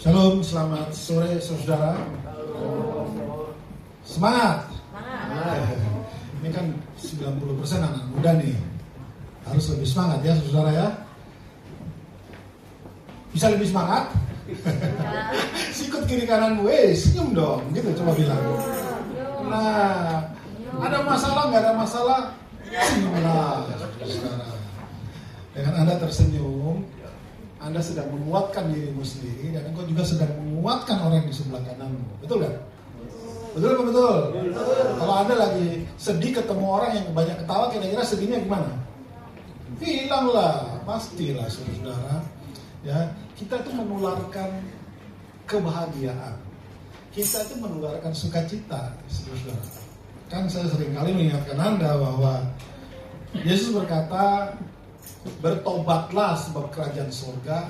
Shalom, selamat sore saudara. Semangat. Ini kan 90% anak muda nih. Harus lebih semangat ya saudara ya. Bisa lebih semangat? Sikut kiri kanan gue, senyum dong. Gitu coba bilang. Nah, ada masalah nggak ada masalah? Senyumlah saudara. Dengan Anda tersenyum, Anda sedang menguatkan dirimu sendiri dan engkau juga sedang menguatkan orang di sebelah kananmu. Betul kan? Betul apa betul? Kalau Anda lagi sedih ketemu orang yang banyak ketawa, kira-kira sedihnya gimana? Hilanglah, pastilah saudara. Ya, kita itu menularkan kebahagiaan. Kita itu menularkan sukacita, saudara. Kan saya sering kali mengingatkan Anda bahwa Yesus berkata, bertobatlah sebab kerajaan surga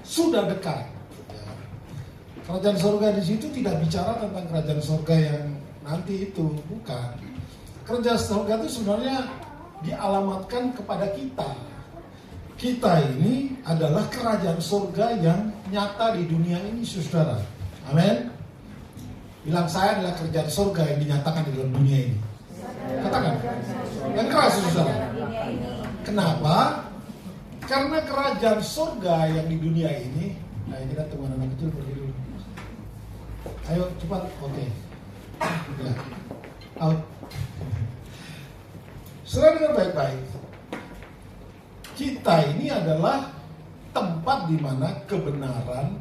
sudah dekat. Kerajaan surga di situ tidak bicara tentang kerajaan surga yang nanti itu, bukan. Kerajaan surga itu sebenarnya dialamatkan kepada kita. Kita ini adalah kerajaan surga yang nyata di dunia ini, saudara. Amin. Bilang, saya adalah kerajaan surga yang dinyatakan di dalam dunia ini. Katakan. Yang keras, saudara. Kenapa? Karena kerajaan surga yang di dunia ini. Nah, kita tunggu anak kecil pergi dulu. Ayo cepat, oke. Ya, out. Saudara dengar baik-baik. Kita ini adalah tempat di mana kebenaran,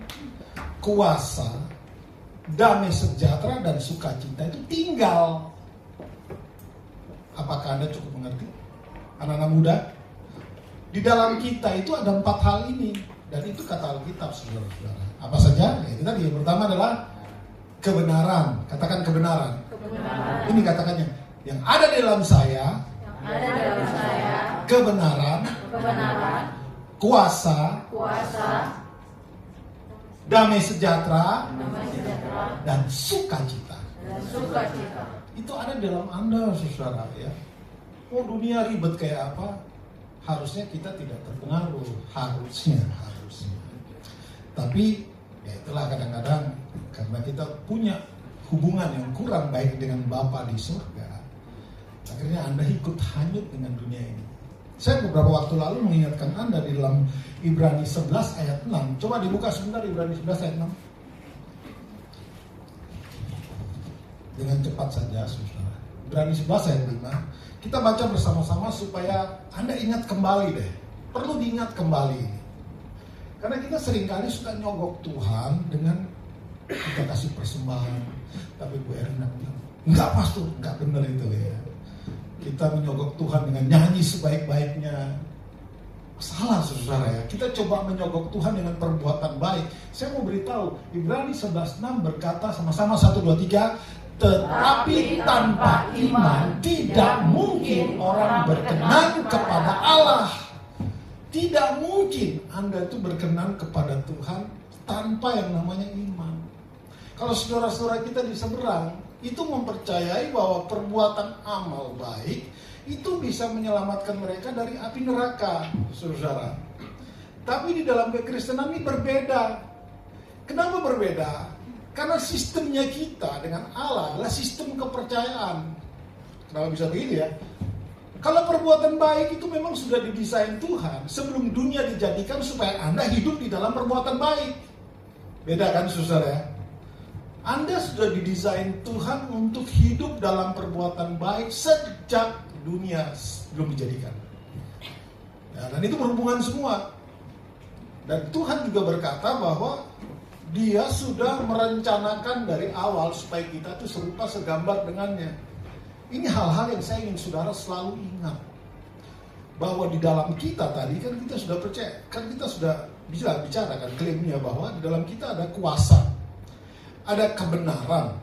kuasa, damai sejahtera dan sukacita itu tinggal. Apakah Anda cukup mengerti? Anak-anak muda, di dalam kita itu ada 4 hal ini. Dan itu kata Alkitab, saudara-saudara. Apa saja? Ya, itu tadi. Yang pertama adalah kebenaran. Katakan kebenaran. Kebenaran. Ini katakannya. Yang ada di dalam saya. Kebenaran. Kebenaran. Kuasa. Kuasa. Damai sejahtera. Dan sukacita. Itu ada di dalam Anda, saudara. Ya. Oh, dunia ribet kayak apa? Harusnya kita tidak terpengaruh. Harusnya. Tapi ya itulah kadang-kadang karena kita punya hubungan yang kurang baik dengan Bapa di surga, akhirnya Anda ikut hanyut dengan dunia ini. Saya beberapa waktu lalu mengingatkan Anda di dalam Ibrani 11 ayat 6. Coba dibuka sebentar Ibrani 11 ayat 6. Dengan cepat saja, saudara. Ibrani 11 ayat 5. Kita baca bersama-sama supaya Anda ingat kembali deh. Perlu diingat kembali ini. Karena kita seringkali suka nyogok Tuhan dengan kita kasih persembahan. Tapi Bu Erina bilang, enggak pastor, enggak benar itu ya. Kita menyogok Tuhan dengan nyanyi sebaik-baiknya. Salah saudara ya. Kita coba menyogok Tuhan dengan perbuatan baik. Saya mau beritahu, Ibrani 11:6 berkata sama-sama 1, 2, 3. Tetapi tanpa iman tidak mungkin orang berkenan kepada Allah. Tidak mungkin Anda itu berkenan kepada Tuhan tanpa yang namanya iman. Kalau saudara-saudara kita di seberang itu mempercayai bahwa perbuatan amal baik itu bisa menyelamatkan mereka dari api neraka, saudara. Tapi di dalam kekristenan ini berbeda. Kenapa berbeda? Karena sistemnya kita dengan Allah adalah sistem kepercayaan. Kenapa bisa begini ya? Kalau perbuatan baik itu memang sudah didesain Tuhan sebelum dunia dijadikan supaya Anda hidup di dalam perbuatan baik. Beda kan saudara ya? Anda sudah didesain Tuhan untuk hidup dalam perbuatan baik sejak dunia belum dijadikan. Ya, dan itu berhubungan semua. Dan Tuhan juga berkata bahwa Dia sudah merencanakan dari awal supaya kita itu serupa segambar dengannya. Ini hal-hal yang saya ingin saudara selalu ingat. Bahwa di dalam kita tadi kan kita sudah percaya, kan kita sudah bisa bicara kan klaimnya bahwa di dalam kita ada kuasa, ada kebenaran,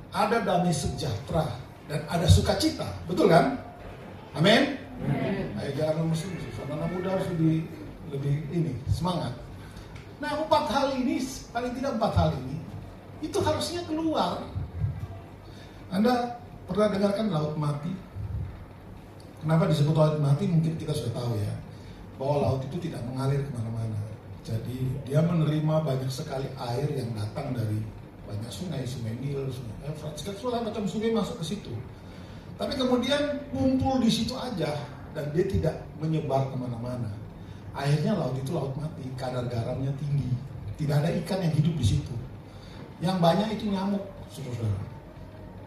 ada damai sejahtera, dan ada sukacita. Betul kan? Amin? Ayo jangan muslim, anak muda harus lebih ini, semangat. Nah 4 hal ini, paling tidak 4 hal ini, itu harusnya keluar. Anda pernah dengarkan laut mati? Kenapa disebut laut mati? Mungkin kita sudah tahu ya, bahwa laut itu tidak mengalir kemana-mana. Jadi dia menerima banyak sekali air yang datang dari banyak sungai Nil, sungai Efrat, segala macam sungai masuk ke situ. Tapi kemudian kumpul di situ aja dan dia tidak menyebar kemana-mana. Akhirnya laut itu laut mati, kadar garamnya tinggi, tidak ada ikan yang hidup di situ. Yang banyak itu nyamuk, saudara.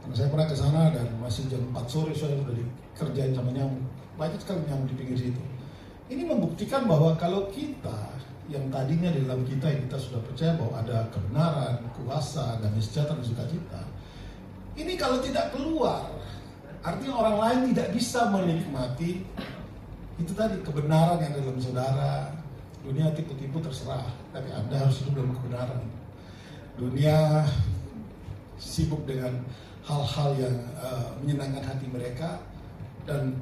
Karena saya pernah ke sana dan masih jam 4 sore saya sudah dikerjain sama nyamuk. Banyak sekali nyamuk di pinggir situ. Ini membuktikan bahwa kalau kita yang tadinya di dalam kita yang kita sudah percaya bahwa ada kebenaran, kuasa, damai sejahtera dan sukacita, ini kalau tidak keluar, artinya orang lain tidak bisa menikmati itu tadi kebenaran yang dalam saudara. Dunia tipu-tipu terserah, tapi Anda harus hidup dalam kebenaran. Dunia sibuk dengan hal-hal yang menyenangkan hati mereka, dan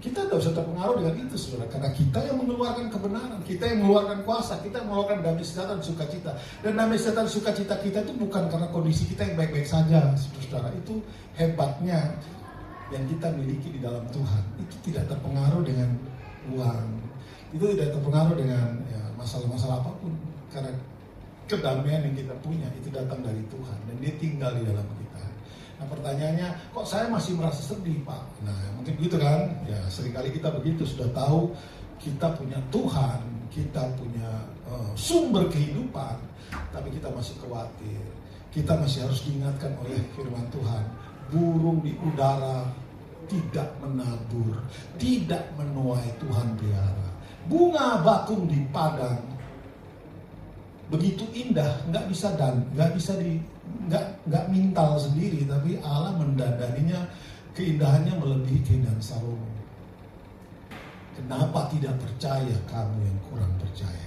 kita tidak usah terpengaruh dengan itu, saudara. Karena kita yang mengeluarkan kebenaran, kita yang mengeluarkan kuasa, kita yang mengeluarkan damai sejahtera dan sukacita. Dan damai sejahtera dan sukacita kita itu bukan karena kondisi kita yang baik-baik saja, saudara. Itu hebatnya yang kita miliki di dalam Tuhan. Itu tidak terpengaruh dengan uang, itu tidak terpengaruh dengan masalah-masalah apapun. Karena kedamaian yang kita punya itu datang dari Tuhan dan dia tinggal di dalam kita. Nah pertanyaannya, kok saya masih merasa sedih, Pak? Nah mungkin gitu kan, ya seringkali kita begitu, sudah tahu kita punya Tuhan, kita punya sumber kehidupan, tapi kita masih khawatir. Kita masih harus diingatkan oleh firman Tuhan, burung di udara tidak menabur, tidak menuai Tuhan pelihara. Bunga bakung di padang begitu indah, nggak mintal sendiri, tapi Allah mendadarinya, keindahannya melebihi keindahan Salomo. Kenapa tidak percaya kamu yang kurang percaya?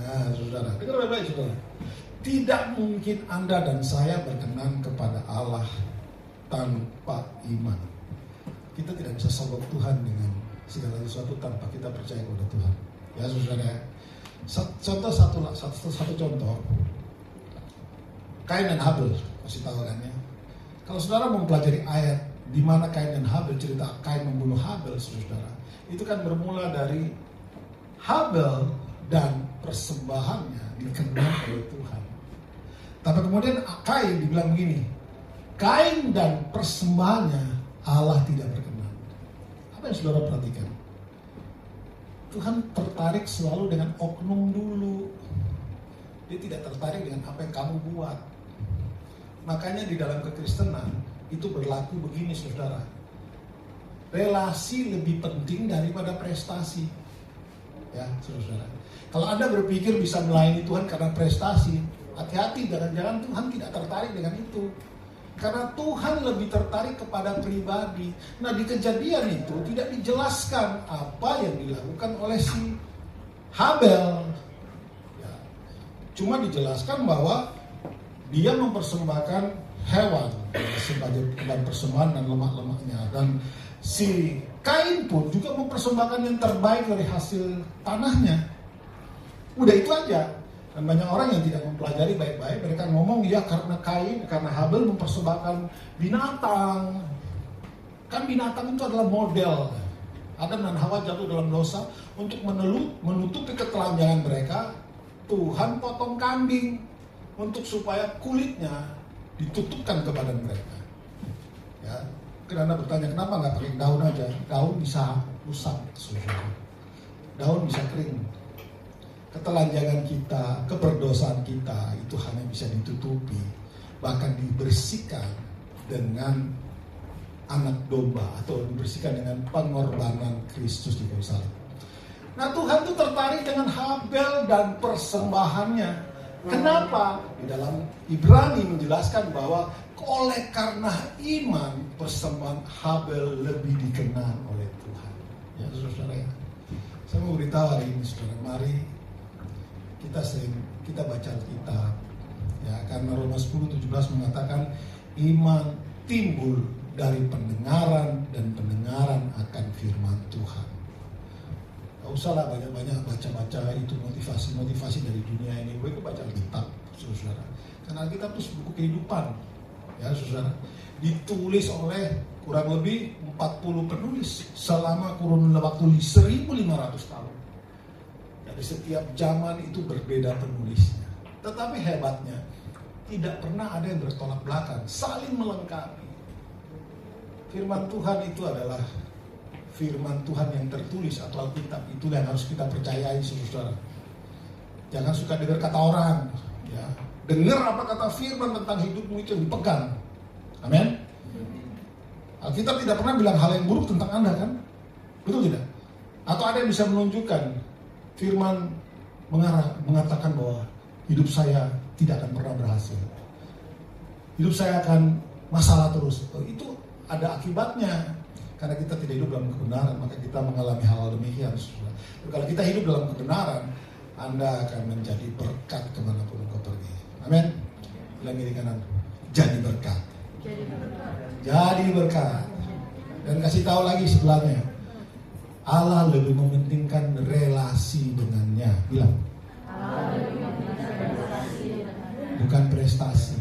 Nah, saudara, dengar baik-baik, saudara. Tidak mungkin Anda dan saya berkenan kepada Allah tanpa iman. Kita tidak bisa sogok Tuhan dengan segala sesuatu tanpa kita percaya kepada Tuhan. Ya, saudara. Satu contoh. Kain dan Habel, kasih tahu kan ya. Kalau saudara mempelajari ayat di mana Kain dan Habel, cerita Kain membunuh Habel, saudara, itu kan bermula dari Habel dan persembahannya dikenal oleh Tuhan. Tapi kemudian Kain dibilang begini, Kain dan persembahannya Allah tidak berkenan. Apa yang saudara perhatikan? Tuhan tertarik selalu dengan oknum dulu. Dia tidak tertarik dengan apa yang kamu buat. Makanya di dalam kekristenan itu berlaku begini, saudara. Relasi lebih penting daripada prestasi. Ya, saudara. Kalau Anda berpikir bisa melayani Tuhan karena prestasi, hati-hati, jangan-jangan Tuhan tidak tertarik dengan itu. Karena Tuhan lebih tertarik kepada pribadi. Nah, di Kejadian itu tidak dijelaskan apa yang dilakukan oleh si Habel. Ya, cuma dijelaskan bahwa dia mempersembahkan hewan sebagai korban persembahan dan lemak-lemaknya. Dan si Kain pun juga mempersembahkan yang terbaik dari hasil tanahnya. Udah itu aja. Dan banyak orang yang tidak mempelajari baik-baik, mereka ngomong ya karena Kain, karena Habel mempersembahkan binatang. Kan binatang itu adalah model. Adam dan Hawa jatuh dalam dosa, untuk menutupi ketelanjangan mereka, Tuhan potong kambing untuk supaya kulitnya ditutupkan ke badan mereka. Ya, mungkin Anda bertanya kenapa nggak pakai daun aja? Daun bisa rusak, saudara. Daun bisa kering. Ketelanjangan kita, keberdosaan kita itu hanya bisa ditutupi, bahkan dibersihkan dengan anak domba atau dibersihkan dengan pengorbanan Kristus di kayu salib. Nah, Tuhan itu tertarik dengan Habel dan persembahannya. Kenapa? Di dalam Ibrani menjelaskan bahwa oleh karena iman persembahan Habel lebih dikenal oleh Tuhan. Ya, saudara. Saya mau beritahu hari ini, saudara, mari kita baca Alkitab, ya, karena Roma 10:17 mengatakan iman timbul dari pendengaran dan pendengaran akan firman Tuhan. Gak usahlah banyak-banyak baca-baca itu motivasi dari dunia ini. Gue baca Alkitab, saudara. Karena Alkitab itu buku kehidupan, ya, saudara. Ditulis oleh kurang lebih 40 penulis selama kurun waktu 1500 tahun. Di setiap zaman itu berbeda penulisnya. Tetapi hebatnya, tidak pernah ada yang bertolak belakang, saling melengkapi. Firman Tuhan itu adalah firman Tuhan yang tertulis atau Alkitab. Itulah yang harus kita percayai, saudara. Jangan suka dengar kata orang, ya. Dengar apa kata firman tentang hidupmu itu dipegang. Amin. Alkitab tidak pernah bilang hal yang buruk tentang Anda, kan? Betul tidak? Atau ada yang bisa menunjukkan firman mengatakan bahwa hidup saya tidak akan pernah berhasil, hidup saya akan masalah terus. Itu ada akibatnya. Karena kita tidak hidup dalam kebenaran, maka kita mengalami hal-hal demikian. Kalau kita hidup dalam kebenaran, Anda akan menjadi berkat kemanapun engkau pergi. Amin. Bilang kiri kanan, jadi berkat. Jadi berkat. Dan kasih tahu lagi sebelahnya, Allah lebih mementingkan relasi dengannya. Bilang, bukan prestasi.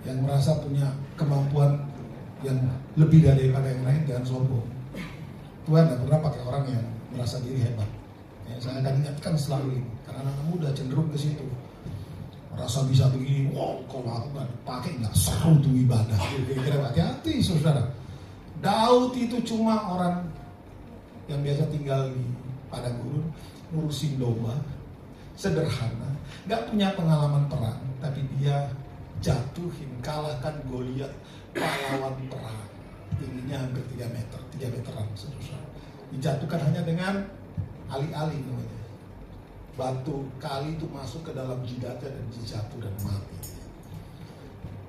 Yang merasa punya kemampuan yang lebih daripada yang lain, jangan sombong. Tuhan tidak pernah pakai orang yang merasa diri hebat. Ya, saya akan ingatkan selalu ini, karena anak muda cenderung ke situ. Merasa bisa begini, wow, kalau aku nggak pakai nggak seru tuh ibadah. Kira-kira hati-hati, saudara. Daud itu cuma orang yang biasa tinggal di padang gurun, ngurusin domba, sederhana, nggak punya pengalaman perang, tapi dia jatuhin, kalahkan Goliat, pahlawan perang, tingginya hampir 3 meter, 3 meteran, saudara. Dijatuhkan hanya dengan ali-ali namanya. Batu kali itu masuk ke dalam jidatnya dan dia jatuh dan mati.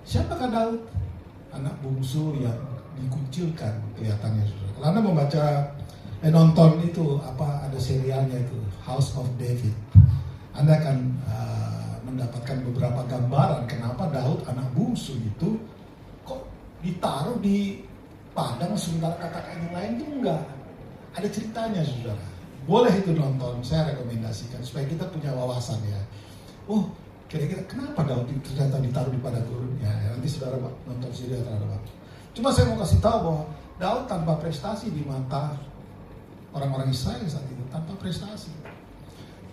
Siapakah Daud? Anak bungsu yang dikucilkan kelihatannya, saudara. Kalau Anda membaca, nonton itu ada serialnya itu House of David, Anda akan mendapatkan beberapa gambaran kenapa Daud anak bungsu itu kok ditaruh di padang sementara kakak yang lain itu enggak. Ada ceritanya, saudara. Boleh itu nonton, saya rekomendasikan supaya kita punya wawasan ya. Oh, kira-kira kenapa Daud itu ternyata ditaruh di padang gurun? Ya, nanti saudara nonton serial terhadap waktu. Cuma saya mau kasih tahu bahwa Daud tanpa prestasi di mata orang-orang Israel saat itu, tanpa prestasi.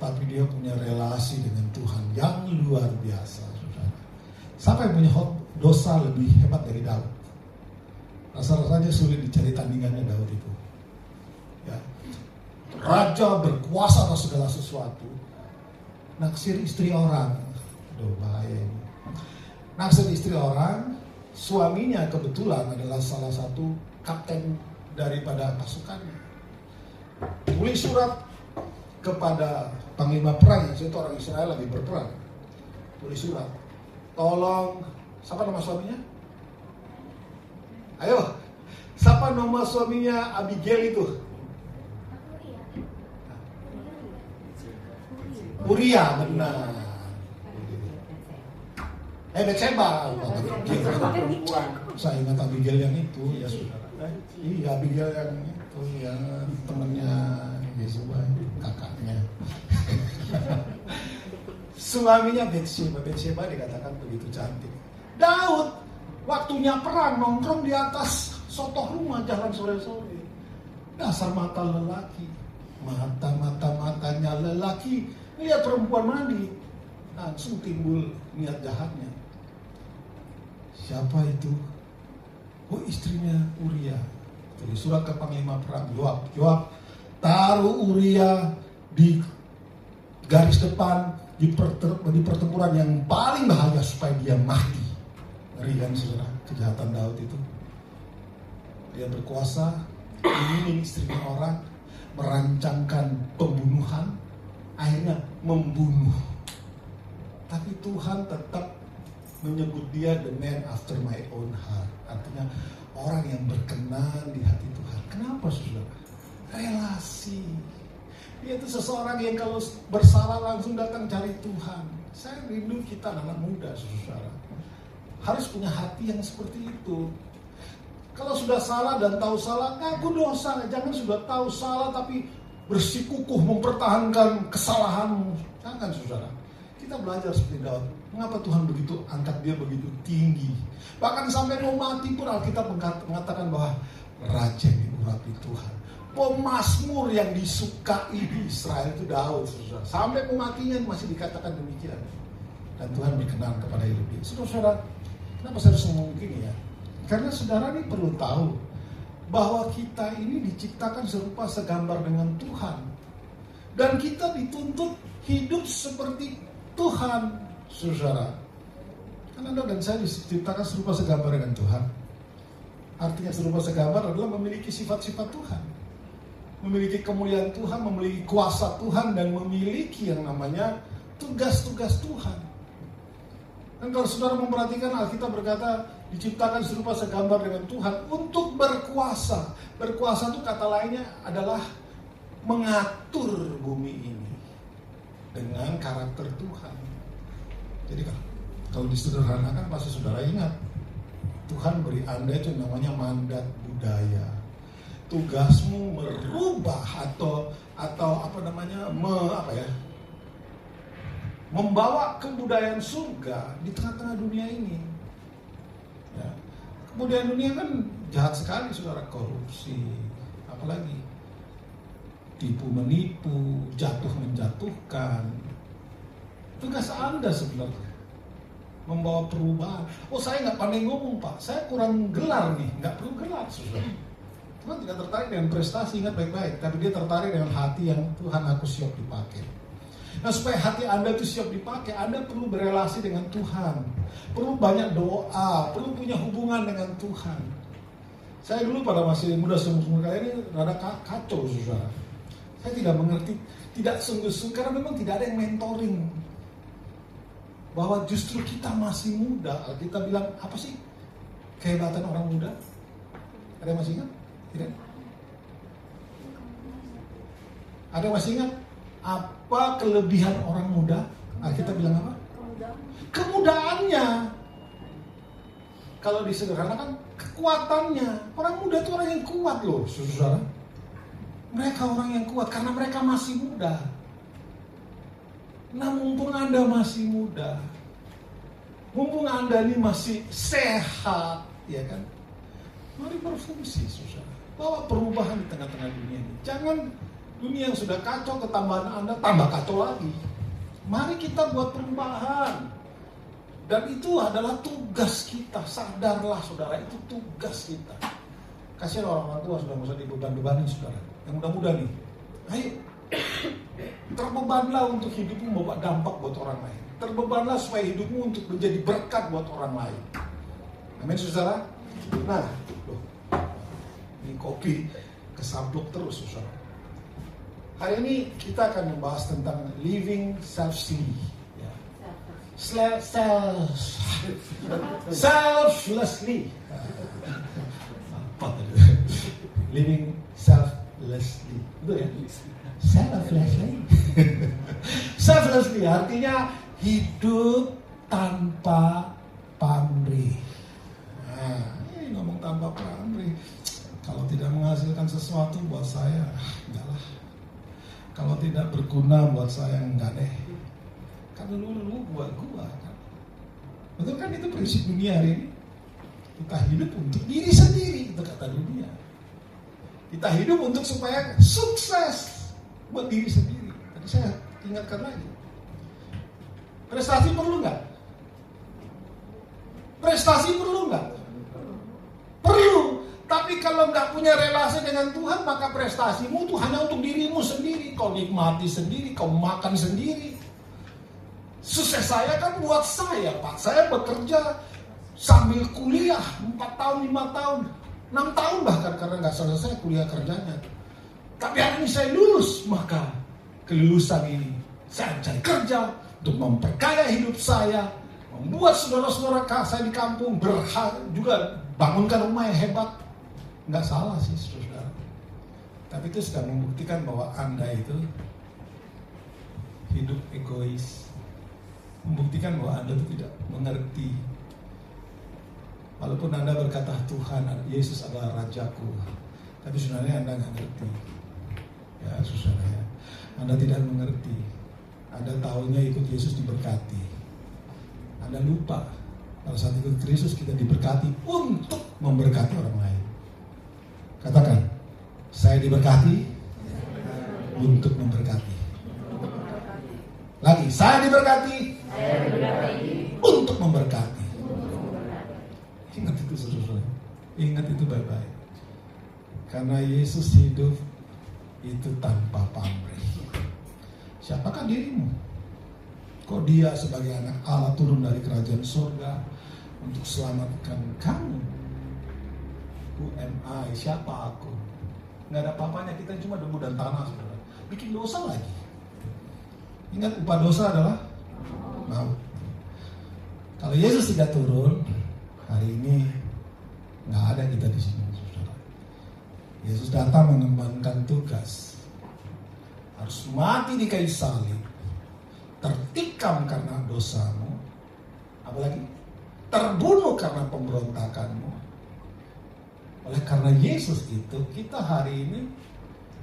Tapi dia punya relasi dengan Tuhan yang luar biasa, saudara. Siapa yang punya dosa lebih hebat dari Daud? Rasa-rasanya sulit dicari tandingannya Daud itu. Ya. Raja berkuasa atas segala sesuatu. Naksir istri orang. Aduh, bahaya ini. Naksir istri orang, suaminya kebetulan adalah salah satu kapten daripada pasukannya. Tulis surat kepada panglima perang, itu orang Israel lagi berperang. Tulis surat, tolong, siapa nama suaminya? Ayo, siapa nama suaminya Abigail itu? Uria, benar. Batseba. Saya ingat Abigail yang itu, ya saudara. Iya, Abigail yang itu, yang temannya Yesua, kakaknya. Suaminya Batseba dikatakan begitu cantik. Daud waktunya perang nongkrong di atas sotoh rumah jalan sore-sore. Dasar mata lelaki, matanya lelaki lihat perempuan mandi, langsung timbul niat jahatnya. Siapa itu? Oh, istrinya Uria. Tulis surat ke panglima perang Yoab, taruh Uria di garis depan di pertempuran yang paling bahaya supaya dia mati. Ngeri kan, saudara, kejahatan Daud itu. Dia berkuasa, ingin istrinya orang, merancangkan pembunuhan, akhirnya membunuh. Tapi Tuhan tetap menyebut dia the man after my own heart. Artinya orang yang berkenan di hati Tuhan. Kenapa, saudara? Relasi. Dia itu seseorang yang kalau bersalah langsung datang cari Tuhan. Saya rindu kita anak muda, saudara, harus punya hati yang seperti itu. Kalau sudah salah dan tahu salah, ngaku dosa. Jangan sudah tahu salah tapi bersikukuh mempertahankan kesalahanmu. Jangan, saudara. Kita belajar seperti Daud. Mengapa Tuhan begitu angkat dia begitu tinggi? Bahkan sampai mau mati pun Alkitab mengatakan bahwa raja yang diurapi Tuhan. Pemazmur yang disukai di Israel itu Daud, saudara. Sampai kematian masih dikatakan demikian. Dan Tuhan berkenan kepada hidup dia. Saudara, kenapa saya harus ngomong gini ya? Karena saudara ini perlu tahu bahwa kita ini diciptakan serupa segambar dengan Tuhan. Dan kita dituntut hidup seperti Tuhan, saudara. Karena Anda dan saya diciptakan serupa segambar dengan Tuhan. Artinya serupa segambar adalah memiliki sifat-sifat Tuhan. Memiliki kemuliaan Tuhan, memiliki kuasa Tuhan, dan memiliki yang namanya tugas-tugas Tuhan. Dan kalau saudara memperhatikan, Alkitab berkata diciptakan serupa segambar dengan Tuhan untuk berkuasa. Berkuasa itu kata lainnya adalah mengatur bumi ini dengan karakter Tuhan. Jadi kalau disederhanakan pasti saudara ingat, Tuhan beri Anda itu namanya mandat budaya. Tugasmu merubah atau membawa kebudayaan surga di tengah-tengah dunia ini. Ya. Kebudayaan dunia kan jahat sekali, saudara. Korupsi, apalagi tipu menipu, jatuh menjatuhkan. Tugas Anda sebenarnya membawa perubahan. Oh, saya nggak pandai ngomong, Pak. Saya kurang gelar nih. Nggak perlu gelar, saudara. Tuhan tidak tertarik dengan prestasi, ingat baik-baik. Tapi dia tertarik dengan hati yang Tuhan aku siap dipakai. Nah, supaya hati Anda itu siap dipakai, Anda perlu berelasi dengan Tuhan. Perlu banyak doa, perlu punya hubungan dengan Tuhan. Saya dulu pada masih muda seumur kalian ini rada kacau, saudara. Saya tidak mengerti, tidak sungguh-sungguh, karena memang tidak ada yang mentoring. Bahwa justru kita masih muda. Kita bilang, apa sih kehebatan orang muda? Ada yang masih ingat? Tidak? Ada yang masih ingat? Apa kelebihan orang muda? Kita bilang apa? Kemudaannya. Kalau disederhanakan, kekuatannya. Orang muda itu orang yang kuat loh, saudara. Mereka orang yang kuat karena mereka masih muda. Nah, mumpung Anda masih muda, mumpung Anda ini masih sehat, ya kan? Mari berfungsi, saudara. Bawa perubahan di tengah-tengah dunia ini. Jangan dunia yang sudah kacau, ketambahan Anda tambah kacau lagi. Mari kita buat perubahan. Dan itu adalah tugas kita. Sadarlah, saudara, itu tugas kita. Kasihan orang tua sudah nggak usah dibeban-bebani, saudara. Yang muda-muda nih, ayo terbebanlah untuk hidupmu membawa dampak buat orang lain. Terbebanlah supaya hidupmu untuk menjadi berkat buat orang lain. Amin, saudara. Nah, ini kopi kesampluk terus, saudara. Hari ini kita akan membahas tentang living selflessly, ya. Selflessly. Apa tadi? Living selflessly. Itu ya. Selflessly. Selflessly artinya hidup tanpa pamrih. Nah, ini ngomong tanpa pamrih. Kalau tidak menghasilkan sesuatu buat saya, enggak lah. Kalau tidak berguna buat saya, enggak deh. Kan dulu buat gua kan. Betul kan, itu prinsip dunia hari ini. Kita hidup untuk diri sendiri, itu kata dunia. Kita hidup untuk supaya sukses buat diri sendiri. Tadi saya ingatkan lagi. Prestasi perlu nggak? Prestasi perlu nggak? Perlu. Tapi kalau nggak punya relasi dengan Tuhan, maka prestasimu itu hanya untuk dirimu sendiri. Kau nikmati sendiri, kau makan sendiri. Sukses saya kan buat saya, Pak. Saya bekerja sambil kuliah 4 tahun, 5 tahun, 6 tahun bahkan, karena nggak selesai kuliah kerjanya. Tapi hari ini saya lulus, maka kelulusan ini saya cari kerja untuk memperkaya hidup saya, membuat saudara-saudara saya di kampung juga bangunkan rumah yang hebat. Nggak salah sih, saudara. Tapi itu sudah membuktikan bahwa Anda itu hidup egois. Membuktikan bahwa Anda itu tidak mengerti. Walaupun Anda berkata Tuhan, Yesus adalah Rajaku, tapi sebenarnya Anda nggak ngerti. Ya, saudara ya. Anda tidak mengerti. Anda tahunya ikut Yesus diberkati. Anda lupa pada saat ikut Kristus kita diberkati untuk memberkati orang lain. Katakan, Saya diberkati untuk memberkati. Lagi, saya diberkati untuk memberkati. Ingat itu saudara, ingat itu baik-baik. Karena Yesus hidup itu tanpa pamrih. Siapakah dirimu? Kok dia sebagai anak Allah turun dari kerajaan surga untuk selamatkan kamu? Who am I? Siapa aku? Nggak ada apa-apanya, kita cuma debu dan tanah, saudara. Bikin dosa lagi. Ingat, upah dosa adalah maut. Kalau Yesus tidak turun, hari ini nggak ada kita di sini, saudara. Yesus datang mengembangkan tugas. Harus mati di kayu salib, tertikam karena dosamu, apalagi terbunuh karena pemberontakanmu. Oleh karena Yesus itu, kita hari ini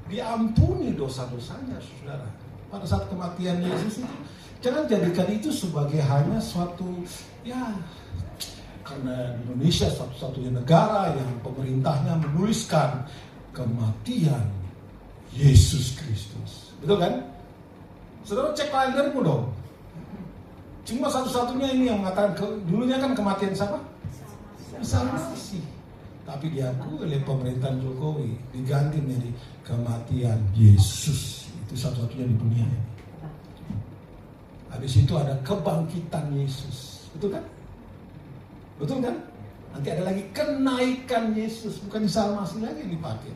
diampuni dosa-dosanya, saudara. Pada saat kematian Yesus itu, jangan jadikan itu sebagai hanya suatu, ya, karena Indonesia satu-satunya negara yang pemerintahnya menuliskan kematian Yesus Kristus. Betul kan? Saudara cek kalendermu dong. Cuma satu-satunya ini yang mengatakan, dulunya kan kematian siapa? Isa Masih. Tapi diakui oleh pemerintahan Jokowi, diganti menjadi kematian Yesus. Itu satu-satunya di dunia ini. Habis itu ada kebangkitan Yesus. Betul kan? Betul kan? Nanti ada lagi kenaikan Yesus. Bukan Isa Masih lagi yang dipakai.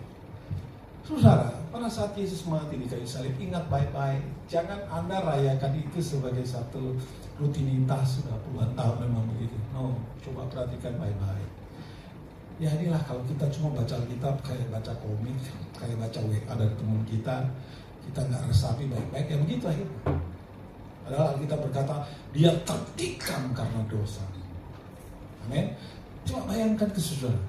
Saudara, pada saat Yesus mati di kayu salib, ingat baik-baik. Jangan Anda rayakan itu sebagai satu rutinitas sudah puluhan tahun memang begitu. No, coba perhatikan baik-baik. Ya inilah kalau kita cuma baca Alkitab kayak baca komik, kayak baca WA dari teman kita nggak resapi baik-baik, ya begitu akhirnya. Padahal Alkitab berkata, dia tertikam karena dosa. Amin. Coba bayangkan ke saudara,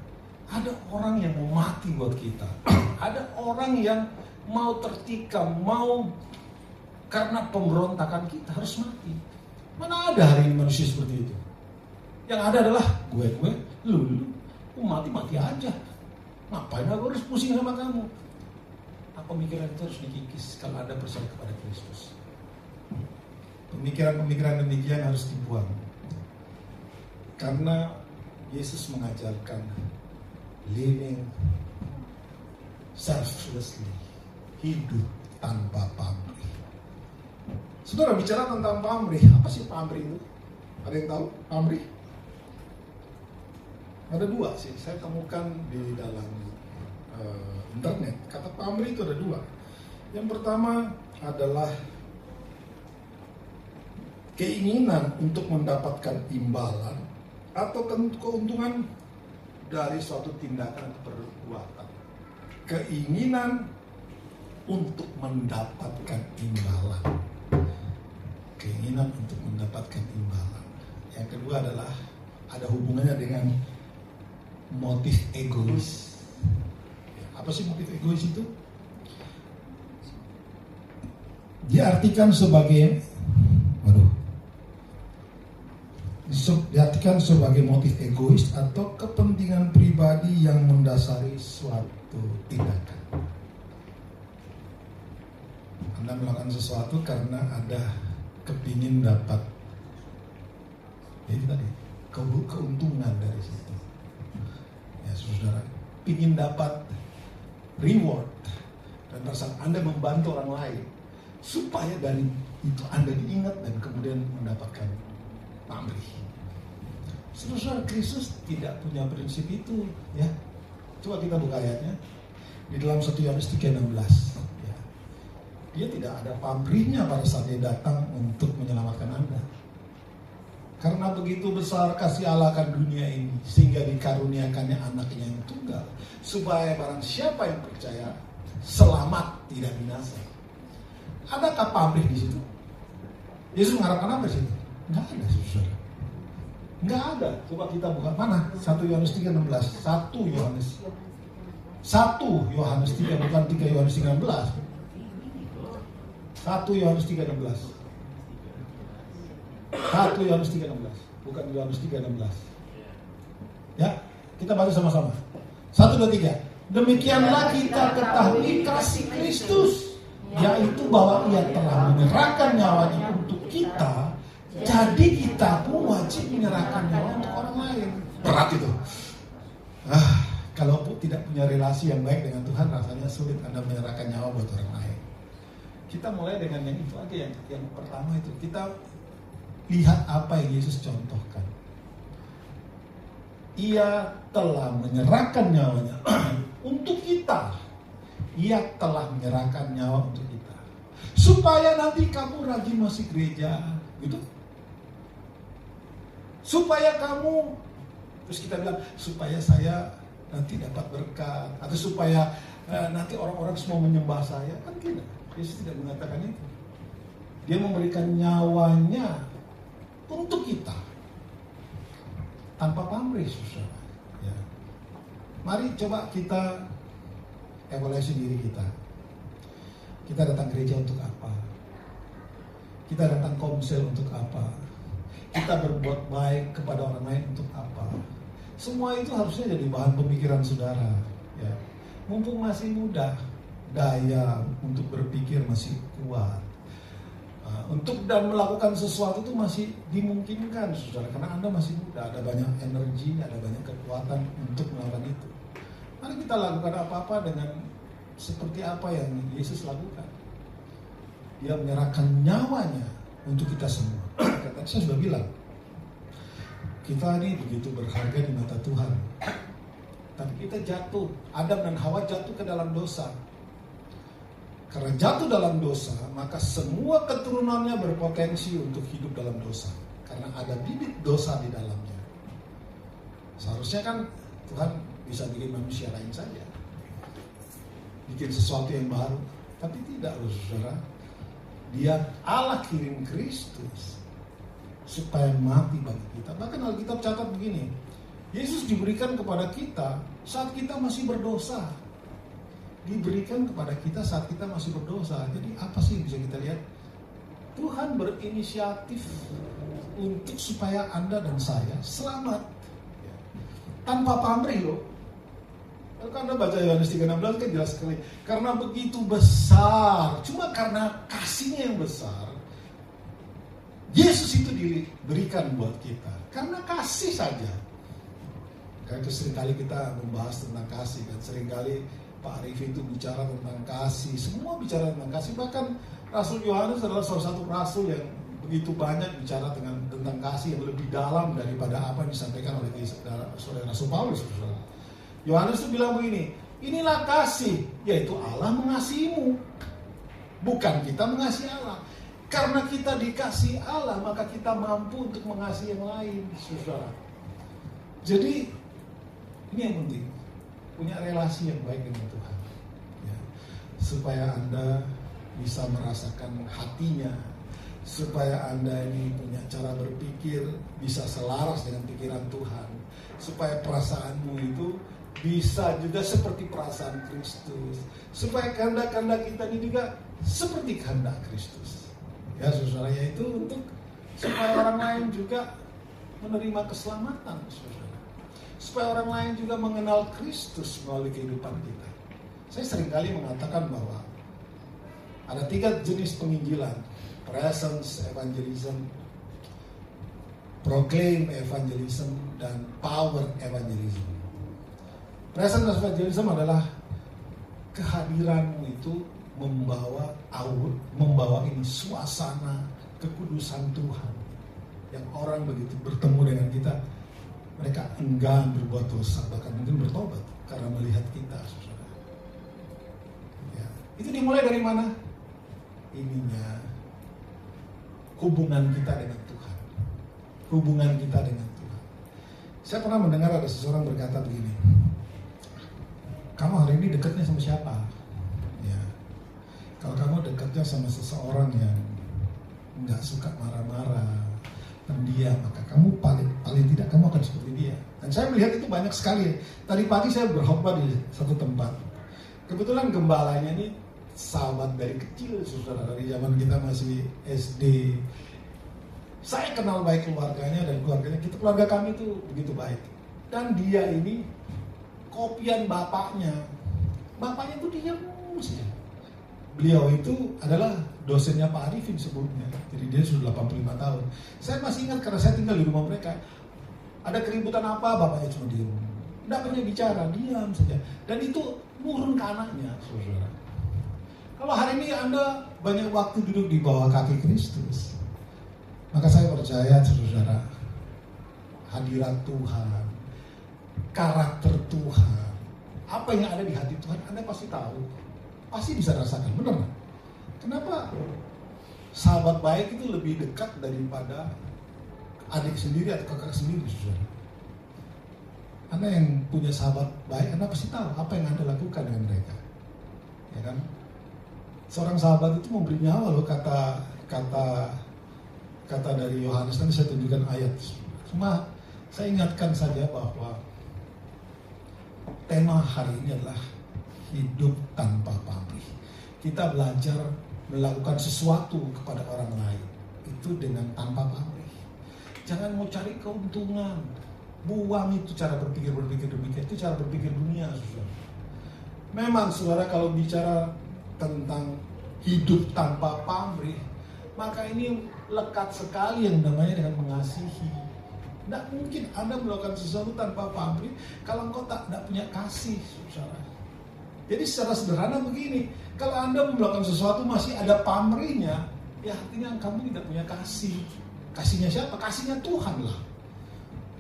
ada orang yang mau mati buat kita. Ada orang yang mau tertikam, mau karena pemberontakan kita harus mati. Mana ada hari ini manusia seperti itu? Yang ada adalah gue, lu mati aja. Ngapain aku harus pusing sama kamu? Pemikiran itu harus dikikis kalau Anda percaya kepada Kristus. Pemikiran-pemikiran demikian harus dibuang. Karena Yesus mengajarkan living selflessly, hidup tanpa pamrih. Saudara bicara tentang pamrih, apa sih pamrih itu? Ada yang tahu pamrih? Ada dua sih, saya temukan di dalam internet. Kata pamrih itu ada dua. Yang pertama adalah keinginan untuk mendapatkan imbalan atau keuntungan dari suatu tindakan perbuatan. Keinginan untuk mendapatkan imbalan. Keinginan untuk mendapatkan imbalan. Yang kedua adalah ada hubungannya dengan motif egois. Apa sih motif egois itu? Diartikan sebagai motif egois atau kepentingan pribadi yang mendasari suatu tindakan. Anda melakukan sesuatu karena ada kepingin dapat keuntungan dari situ. Ya saudara, pingin dapat reward, dan pada saat Anda membantu orang lain supaya dari itu Anda diingat dan kemudian mendapatkan pamrih. Saudara, Kristus tidak punya prinsip itu, ya. Coba kita buka ayatnya di dalam 1 Yohanes 3:16. Ya. Dia tidak ada pamrihnya pada saat dia datang untuk menyelamatkan Anda. Karena begitu besar kasih Allah akan dunia ini, sehingga dikaruniakannya anaknya yang tunggal, supaya barang siapa yang percaya selamat, tidak binasa. Adakah pamrih di situ? Yesus mengharapkan apa di situ? Nggak ada, saudara. Nggak ada. Coba kita buka mana? 1 Yohanes 3:16. 1 Yohanes 3, bukan 3 Yohanes 13. 1 Yohanes 3:16. 1 Yohanes 3:16, bukan Yohanes 3:16. Ya, kita baca sama-sama. 1, 2, 3. Demikianlah kita ketahui kasih Kristus, yaitu bahwa Ia telah menyerahkan nyawanya untuk kita. Jadi kita pun wajib menyerahkan nyawa untuk orang lain. Berat itu. Kalau tidak punya relasi yang baik dengan Tuhan, rasanya sulit Anda menyerahkan nyawa buat orang lain. Kita mulai dengan yang itu aja, yang pertama itu. Kita lihat apa yang Yesus contohkan. Ia telah menyerahkan nyawanya untuk kita. Ia telah menyerahkan nyawa untuk kita. Supaya nanti kamu rajin masuk gereja, gitu. Supaya kamu, terus kita bilang, supaya saya nanti dapat berkat, atau supaya nanti orang-orang semua menyembah saya. Kan tidak. Yesus tidak mengatakan itu. Dia memberikan nyawanya untuk kita. Tanpa pamrih, saudara. Ya. Mari coba kita evaluasi diri kita. Kita datang gereja untuk apa? Kita datang komsel untuk apa? Kita berbuat baik kepada orang lain untuk apa? Semua itu harusnya jadi bahan pemikiran saudara. Ya. Mumpung masih muda, daya untuk berpikir masih kuat. Untuk dan melakukan sesuatu itu masih dimungkinkan, saudara, karena Anda masih muda, ada banyak energi, ada banyak kekuatan untuk melakukan itu. Mari kita lakukan apa-apa dengan seperti apa yang Yesus lakukan. Dia menyerahkan nyawanya untuk kita semua. Kata saya sudah bilang, kita ini begitu berharga di mata Tuhan. Tapi kita jatuh, Adam dan Hawa jatuh ke dalam dosa. Karena jatuh dalam dosa, maka semua keturunannya berpotensi untuk hidup dalam dosa. Karena ada bibit dosa di dalamnya. Seharusnya kan Tuhan bisa bikin manusia lain saja. Bikin sesuatu yang baru. Tapi tidak, loh saudara. Dia Allah kirim Kristus supaya mati bagi kita. Bahkan Alkitab catat begini. Yesus diberikan kepada kita saat kita masih berdosa. Diberikan kepada kita saat kita masih berdosa. Jadi apa sih yang bisa kita lihat? Tuhan berinisiatif untuk supaya Anda dan saya selamat. Tanpa pamrih loh. Kalau Anda baca Yohanes 3:16 kan jelas sekali. Karena begitu besar, cuma karena kasihnya yang besar, Yesus itu diberikan buat kita. Karena kasih saja. Karena itu seringkali kita membahas tentang kasih. Dan seringkali Pak Arif itu bicara tentang kasih, semua bicara tentang kasih. Bahkan Rasul Yohanes adalah salah satu rasul yang begitu banyak bicara tentang kasih yang lebih dalam daripada apa yang disampaikan oleh saudara Rasul Paulus. Yohanes itu bilang begini, inilah kasih, yaitu Allah mengasihimu, bukan kita mengasihi Allah. Karena kita dikasih Allah, maka kita mampu untuk mengasihi yang lain, saudara. Jadi ini yang penting. Punya relasi yang baik dengan Tuhan, ya. Supaya Anda bisa merasakan hatinya, supaya Anda ini punya cara berpikir bisa selaras dengan pikiran Tuhan, supaya perasaanmu itu bisa juga seperti perasaan Kristus, supaya kehendak-kehendak kita ini juga seperti kehendak Kristus, ya saudara, yaitu untuk supaya orang lain juga menerima keselamatan, saudara. Supaya orang lain juga mengenal Kristus melalui kehidupan kita. Saya seringkali mengatakan bahwa ada 3 jenis penginjilan. Presence evangelism, proclaim evangelism, dan power evangelism. Presence evangelism adalah kehadiranmu itu membawa ini suasana kekudusan Tuhan. Yang orang begitu bertemu dengan kita, mereka enggan berbuat dosa, bahkan mungkin bertobat karena melihat kita, saudara. Ya. Itu dimulai dari mana? Ininya hubungan kita dengan Tuhan. Hubungan kita dengan Tuhan. Saya pernah mendengar ada seseorang berkata begini, kamu hari ini dekatnya sama siapa? Ya. Kalau kamu dekatnya sama seseorang yang nggak suka marah-marah, pendiam, maka kamu paling tidak kamu akan seperti dia. Dan saya melihat itu banyak sekali. Tadi pagi saya berkhotbah di satu tempat. Kebetulan gembalanya ini sahabat dari kecil, saudara, dari zaman kita masih SD. Saya kenal baik keluarganya dan keluarga kami itu begitu baik. Dan dia ini kopian bapaknya. bapaknya tuh diam saja. Beliau itu adalah dosennya Pak Arifin sebelumnya, jadi dia sudah 85 tahun. Saya masih ingat karena saya tinggal di rumah mereka. Ada keributan apa, bapaknya cuma diam, tidak pernah bicara, diam saja. Dan itu nurun ke anaknya, saudara. Kalau hari ini Anda banyak waktu duduk di bawah kaki Kristus, maka saya percaya, saudara, hadirat Tuhan, karakter Tuhan, apa yang ada di hati Tuhan, Anda pasti tahu, pasti bisa rasakan, benar nggak? Kenapa sahabat baik itu lebih dekat daripada adik sendiri atau kakak sendiri, saudara? Anda yang punya sahabat baik, Anda pasti tahu apa yang Anda lakukan dengan mereka, ya kan? Seorang sahabat itu memberi nyawa loh, kata dari Yohanes. Nanti saya tunjukkan ayat. Cuma saya ingatkan saja bahwa tema hari ini adalah hidup tanpa pamrih. Kita belajar melakukan sesuatu kepada orang lain itu dengan tanpa pamrih. Jangan mau cari keuntungan, buang itu cara berpikir demikian. Itu cara berpikir dunia, saudara. Memang saudara, kalau bicara tentang hidup tanpa pamrih, maka ini lekat sekali yang namanya dengan mengasihi. Tidak mungkin Anda melakukan sesuatu tanpa pamrih kalau engkau tidak punya kasih, saudara. Jadi secara sederhana begini, kalau Anda melakukan sesuatu masih ada pamrihnya, ya artinya kamu tidak punya kasih. Kasihnya siapa? Kasihnya Tuhan lah.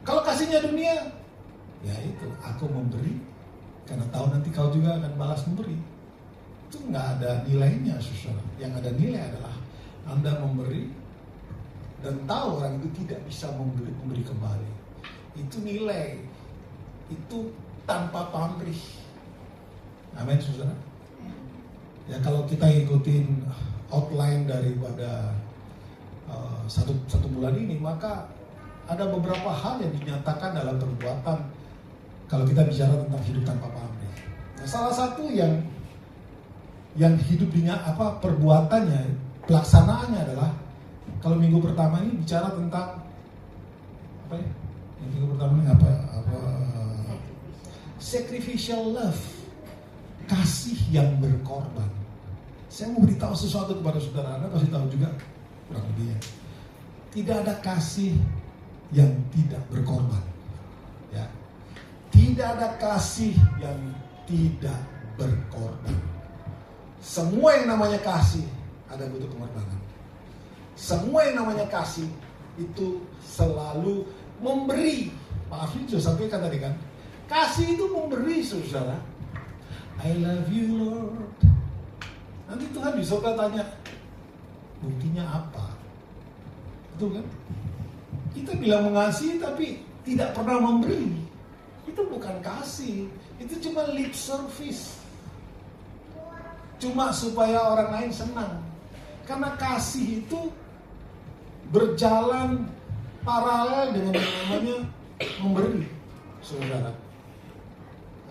Kalau kasihnya dunia, ya itu, aku memberi karena tahu nanti kau juga akan balas memberi. Itu nggak ada nilainya, saudara. Yang ada nilai adalah Anda memberi dan tahu orang itu tidak bisa memberi kembali. Itu nilai, itu tanpa pamrih. Amin, saudara. Ya, kalau kita ikutin outline daripada satu bulan ini, maka ada beberapa hal yang dinyatakan dalam perbuatan kalau kita bicara tentang hidup tanpa pamrih. Nah, salah satu yang hidupnya perbuatannya, pelaksanaannya adalah, kalau minggu pertama ini bicara tentang apa ya? Minggu pertama ini apa? Sacrificial love, kasih yang berkorban. Saya mau beritahu sesuatu kepada saudara, Anda pasti tahu juga kurang lebihnya. Tidak ada kasih yang tidak berkorban. Ya. Tidak ada kasih yang tidak berkorban. Semua yang namanya kasih ada butuh pengorbanan. Semua yang namanya kasih itu selalu memberi. Pak Afin sudah sampaikan tadi kan, kasih itu memberi, saudara. I love you Lord. Nanti Tuhan di surga tanya, buktinya apa? Betul kan? Kita bilang mengasihi tapi tidak pernah memberi. Itu bukan kasih, itu cuma lip service. Cuma supaya orang lain senang. Karena kasih itu berjalan paralel dengan yang namanya memberi, saudara.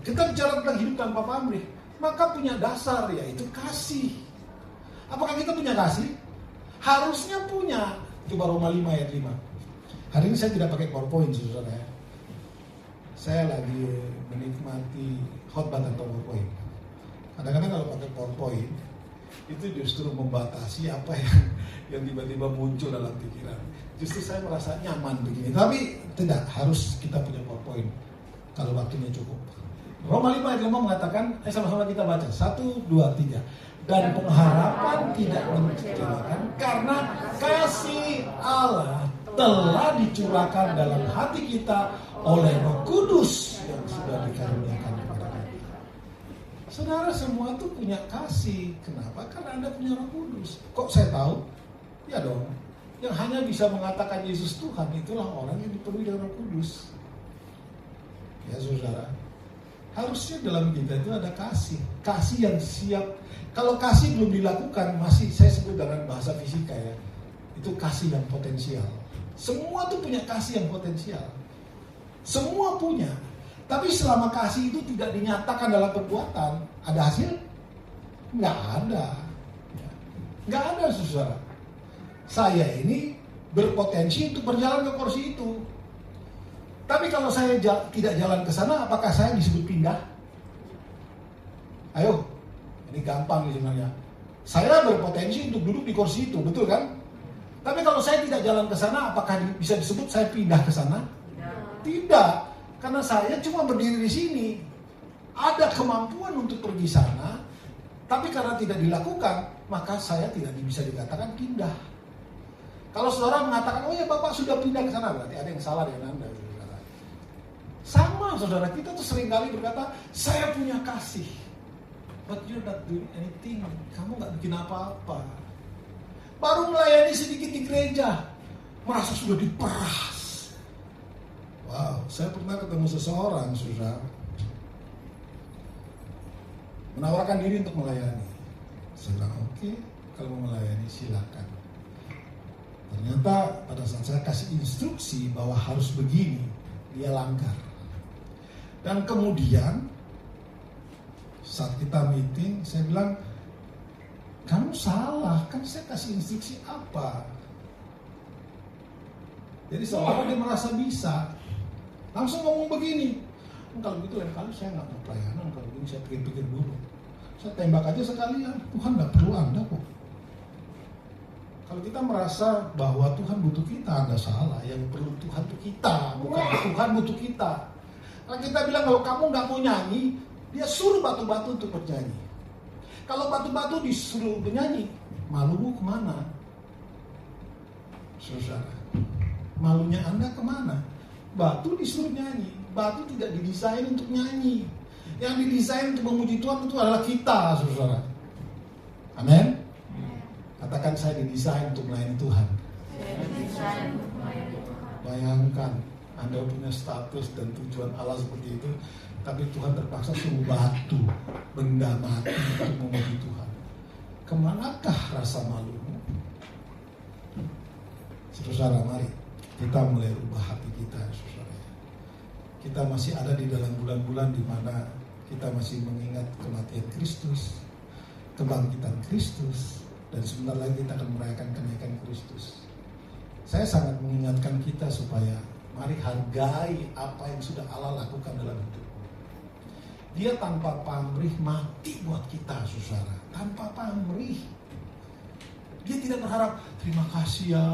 Kita bicara tentang hidup tanpa pamrih, maka punya dasar, yaitu kasih. Apakah kita punya kasih? Harusnya punya. Coba Roma 5 ayat 5. Hari ini saya tidak pakai PowerPoint, saudara. Saya lagi menikmati khotbah tanpa PowerPoint. Kadang-kadang kalau pakai PowerPoint itu justru membatasi apa yang tiba-tiba muncul dalam pikiran. Justru saya merasa nyaman begini. Tapi tidak, harus kita punya PowerPoint kalau waktunya cukup. Roma 5 ayat 5 mengatakan, sama-sama kita baca. 1, 2, 3. Dan pengharapan tidak mengecewakan karena kasih Allah telah dicurahkan dalam hati kita oleh Roh Kudus yang sudah dikaruniakan kepada kita. Saudara semua itu punya kasih. Kenapa? Karena Anda punya Roh Kudus. Kok saya tahu? Ya dong. Yang hanya bisa mengatakan Yesus Tuhan itulah orang yang dipenuhi dengan Roh Kudus. Ya saudara. Harusnya dalam kita itu ada kasih. Kasih yang siap. Kalau kasih belum dilakukan, masih saya sebut dengan bahasa fisika ya. Itu kasih yang potensial. Semua tuh punya kasih yang potensial. Semua punya. Tapi selama kasih itu tidak dinyatakan dalam perbuatan, ada hasil? Nggak ada. Nggak ada, saudara. Saya ini berpotensi untuk berjalan ke kursi itu. Tapi kalau saya tidak jalan ke sana, apakah saya disebut pindah? Ayo, ini gampang nih sebenarnya. Saya berpotensi untuk duduk di kursi itu, betul kan? Tapi kalau saya tidak jalan ke sana, apakah bisa disebut saya pindah ke sana? Tidak, karena saya cuma berdiri di sini. Ada kemampuan untuk pergi sana, tapi karena tidak dilakukan, maka saya tidak bisa dikatakan pindah. Kalau saudara mengatakan, oh ya Bapak sudah pindah ke sana, berarti ada yang salah dengan Anda. Sama saudara, kita tuh seringkali berkata, saya punya kasih. But you're not doing anything. Kamu gak bikin apa-apa. Baru melayani sedikit di gereja, merasa sudah diperas. Wow, saya pernah ketemu seseorang, saudara, menawarkan diri untuk melayani. Saya bilang, oke, kalau mau melayani silakan. Ternyata pada saat saya kasih instruksi bahwa harus begini, dia langgar. Dan kemudian saat kita meeting, saya bilang, kamu salah, kan saya kasih instruksi apa? Jadi seolah dia merasa bisa. Langsung ngomong begini, kalau gitu lain kali saya nggak mau pelayanan, kalau begini saya pikir-pikir dulu. Saya tembak aja sekalian, Tuhan nggak perlu Anda kok. Kalau kita merasa bahwa Tuhan butuh kita, Anda salah. Yang perlu Tuhan itu kita, bukan Tuhan butuh kita. Kalau kita bilang kalau kamu nggak mau nyanyi, dia suruh batu-batu untuk bernyanyi. Kalau batu-batu disuruh bernyanyi, malumu kemana? Saudara, malunya Anda kemana? Batu disuruh nyanyi, batu tidak didesain untuk nyanyi. Yang didesain untuk memuji Tuhan itu adalah kita, saudara. Amin. Katakan, saya didesain untuk melayani Tuhan. Bayangkan Anda punya status dan tujuan Allah seperti itu, tapi Tuhan terpaksa suruh batu, benda mati untuk memuji Tuhan. Kemanakah rasa malumu? Saudara, mari kita mulai rubah hati kita, saudara. Kita masih ada di dalam bulan-bulan di mana kita masih mengingat kematian Kristus, kebangkitan Kristus, dan sebentar lagi kita akan merayakan kenaikan Kristus. Saya sangat mengingatkan kita supaya mari hargai apa yang sudah Allah lakukan dalam hidup. Dia tanpa pamrih mati buat kita, saudara. Tanpa pamrih. Dia tidak berharap, terima kasih ya,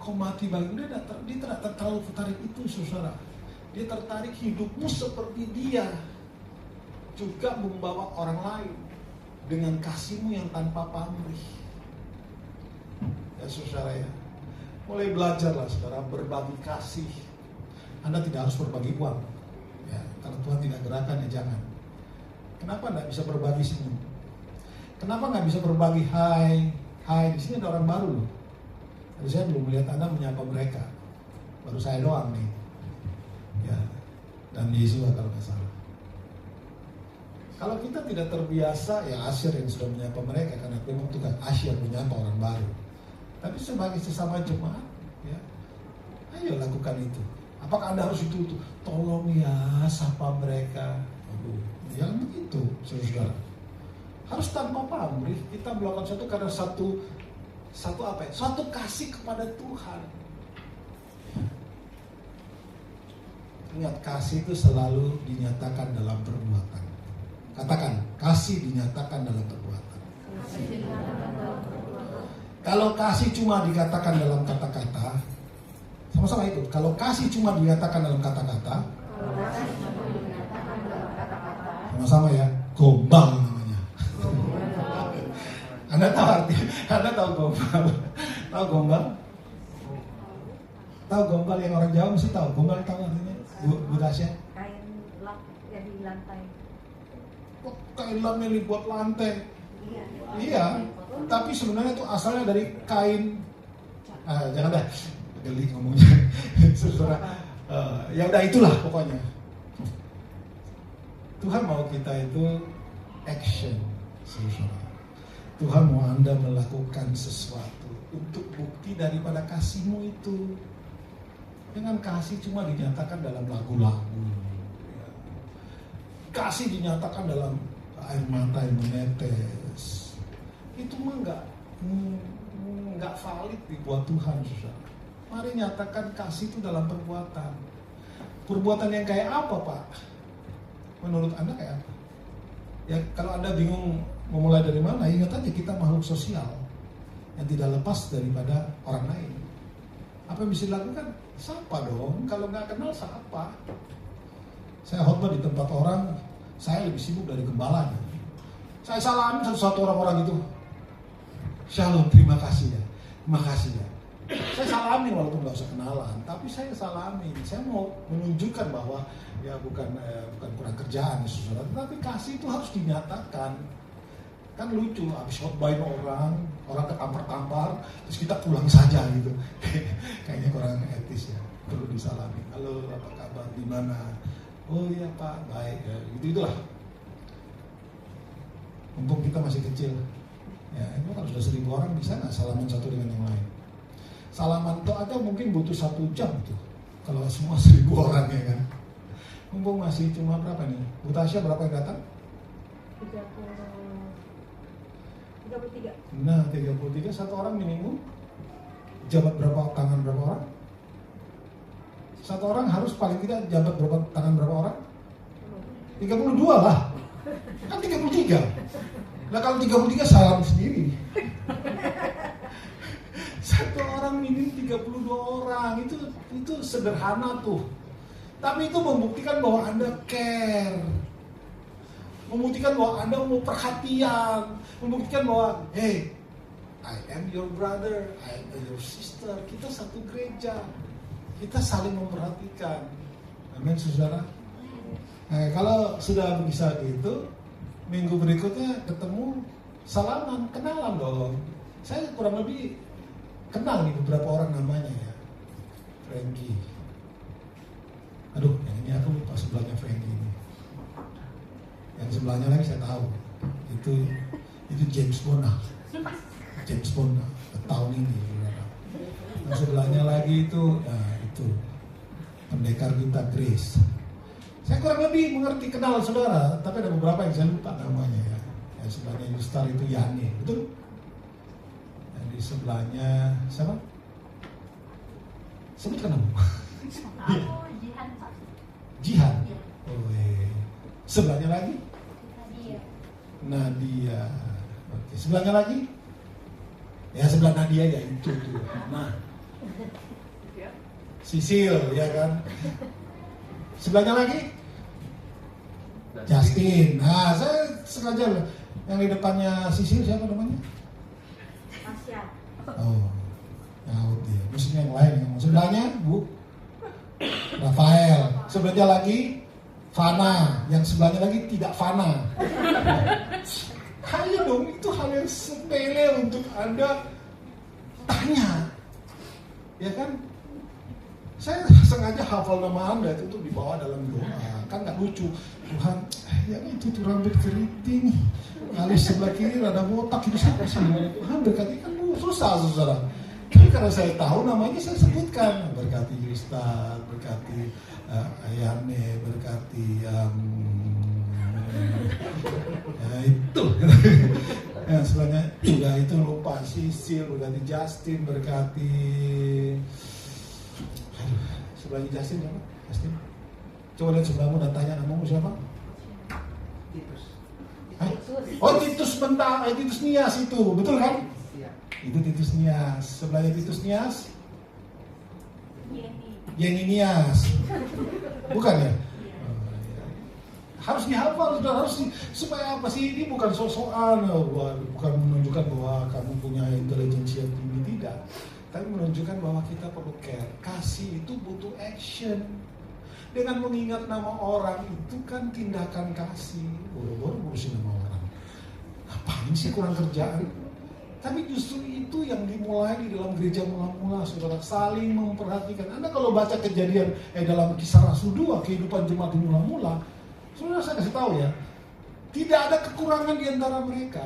kau mati bagi. Dia tidak terlalu tertarik itu, saudara. Dia tertarik hidupmu seperti dia. Juga membawa orang lain dengan kasihmu yang tanpa pamrih. Ya saudara ya, mulai belajarlah saudara berbagi kasih. Anda tidak harus berbagi uang. Ya, kalau Tuhan tidak gerakan ya jangan. Kenapa nggak bisa berbagi senyum? Kenapa nggak bisa berbagi hai? Hai, di sini ada orang baru loh. Tadi saya belum melihat Anda menyapa mereka. Baru saya doang nih. Ya, dan Yesus kalau nggak salah. Kalau kita tidak terbiasa, ya Asyir yang sudah menyapa mereka, karena memang tugas Asyir menyapa orang baru. Tapi sebagai sesama jemaat, ya, ayo lakukan itu. Apakah Anda harus itu? Tolong ya, sapa mereka. Aduh, jangan begitu, saudara. Harus tanpa pamrih kita melakukan sesuatu karena satu apa ya? Suatu kasih kepada Tuhan. Ingat, kasih itu selalu dinyatakan dalam perbuatan. Katakan, kasih dinyatakan dalam perbuatan. Kalau kasih cuma dikatakan dalam kata-kata, sama-sama itu. Kalau kasih cuma dinyatakan dalam kata-kata, sama-sama ya, gombal namanya. Anda tahu arti? Anda tahu gombal? Tahu gombal? Tahu gombal yang orang Jawa mesti tahu. Gombal tahu artinya? Bu Tasya? Kain lap yang di lantai. Oh, kain lap yang dibuat lantai. Iya. Tapi sebenarnya itu asalnya dari kain. Jangan dah, geli ngomongnya. Saudara, ya udah itulah pokoknya. Tuhan mau kita itu action, saudara. Tuhan mau Anda melakukan sesuatu untuk bukti daripada kasih-Mu itu. Dengan kasih cuma dinyatakan dalam lagu-lagu. Kasih dinyatakan dalam air mata yang menetes. Itu mah nggak valid dibuat Tuhan, saudara. Mari nyatakan kasih itu dalam perbuatan. Perbuatan yang kayak apa, Pak? Menurut Anda kayak apa? Ya kalau Anda bingung mau mulai dari mana, ingat aja kita makhluk sosial yang tidak lepas daripada orang lain. Apa yang bisa dilakukan? Sapa dong. Kalau nggak kenal sapa. Saya khotbah di tempat orang, saya lebih sibuk dari gembalanya. Saya salamin satu-satu orang-orang itu. Shalom, terima kasih ya. Terima kasih ya. Saya salamin walaupun nggak usah kenalan, tapi saya salamin. Saya mau menunjukkan bahwa ya bukan kurang kerjaan ya saudara, tapi kasih itu harus dinyatakan. Kan lucu, habis khotbahin orang ketampar-tampar, terus kita pulang saja gitu. Kayaknya kurang etis ya, perlu disalami. Halo, apa kabar, di mana? Oh iya Pak, baik. Ya, itulah. Mumpung kita masih kecil, ya itu kalau sudah 1.000 orang bisa nggak salaman satu dengan yang lain? Salaman itu aja mungkin butuh 1 jam tuh, kalau semua 1.000 orang ya kan. Mumpung masih cuma berapa nih? Bu Tasya berapa yang datang? 33. Nah, 33, satu orang minimum. Jabat berapa tangan berapa orang? Satu orang harus paling tidak jabat berapa tangan berapa orang? 32 lah. Kan 33. Nah kalau 33 salam sendiri. Satu orang minim 32 orang. Itu sederhana tuh. Tapi itu membuktikan bahwa Anda care. Membuktikan bahwa Anda mau perhatian. Membuktikan bahwa, hey, I am your brother, I am your sister. Kita satu gereja. Kita saling memperhatikan. Amin, saudara. Nah, kalau sudah bisa gitu, minggu berikutnya ketemu, salaman, kenalan dong. Saya kurang lebih kenal nih beberapa orang namanya ya. Frankie. Aduh, yang ini aku lupa sebelahnya Frankie ini. Yang sebelahnya lagi saya tahu. Itu James Bond. James Bond tahun ini. Yang sebelahnya lagi itu pendekar kita Grace. Saya kurang lebih mengerti kenal saudara, tapi ada beberapa yang saya lupa namanya ya. Yang sebelahnya Yustar itu Yani, betul? Yang di sebelahnya siapa? Sebutkan nama. Jihan Pak. Jihan. Iya. Oh, sebelahnya lagi? Nadia. Nadia. Oke. Sebelahnya lagi? Ya sebelah Nadia ya itu tuh. Nah, Sisil ya kan. Sebelahnya lagi? Justin. Nah, saya sengaja yang di depannya Sisil siapa namanya? Tasya. Oh, nyaut dia. Maksudnya yang lain. Yang sebelahnya Bu Rafael. Sebelahnya lagi Fana. Yang sebelahnya lagi tidak Fana. Ayo dong, itu hal yang sepele untuk Anda tanya. Ya kan? Saya sengaja hafal nama Anda itu tuh dibawa dalam doa. Kan gak lucu. Tuhan, yang itu tuh rambut keriting, alis sebelah kiri ada botak, itu siapa sih? Tuhan berkati kan susah saudara. Tapi karena saya tahu namanya saya sebutkan. Berkati Yusta, berkati Ayane, berkati itu. Yang sebelahnya juga itu lupa Sisil, berkati Justin, berkati sebelahnya Justin siapa? Justin. Coba lihat sebelahmu dan tanya namamu siapa? Titus. Hah? Oh Titus bentar, Titus Nias itu, betul kan? Iya. Itu Titus Nias. Sebelahnya Titus Nias, Yeni. Yeni Nias. Bukan ya? Harus dihafal, sudah harus supaya apa sih? Ini bukan sok-sokan, bukan menunjukkan bahwa kamu punya intelijensi yang tinggi, tidak. Tapi menunjukkan bahwa kita perlu care. Kasih itu butuh action. Dengan mengingat nama orang itu kan tindakan kasih. Boro-boro ngurusin nama orang. Ngapain sih kurang kerjaan? Tapi justru itu yang dimulai di dalam gereja mula-mula, saudara, saling memperhatikan. Anda kalau baca kejadian dalam Kisah Rasul 2, kehidupan jemaat di mula-mula, saudara saya kasih tahu ya, tidak ada kekurangan di antara mereka.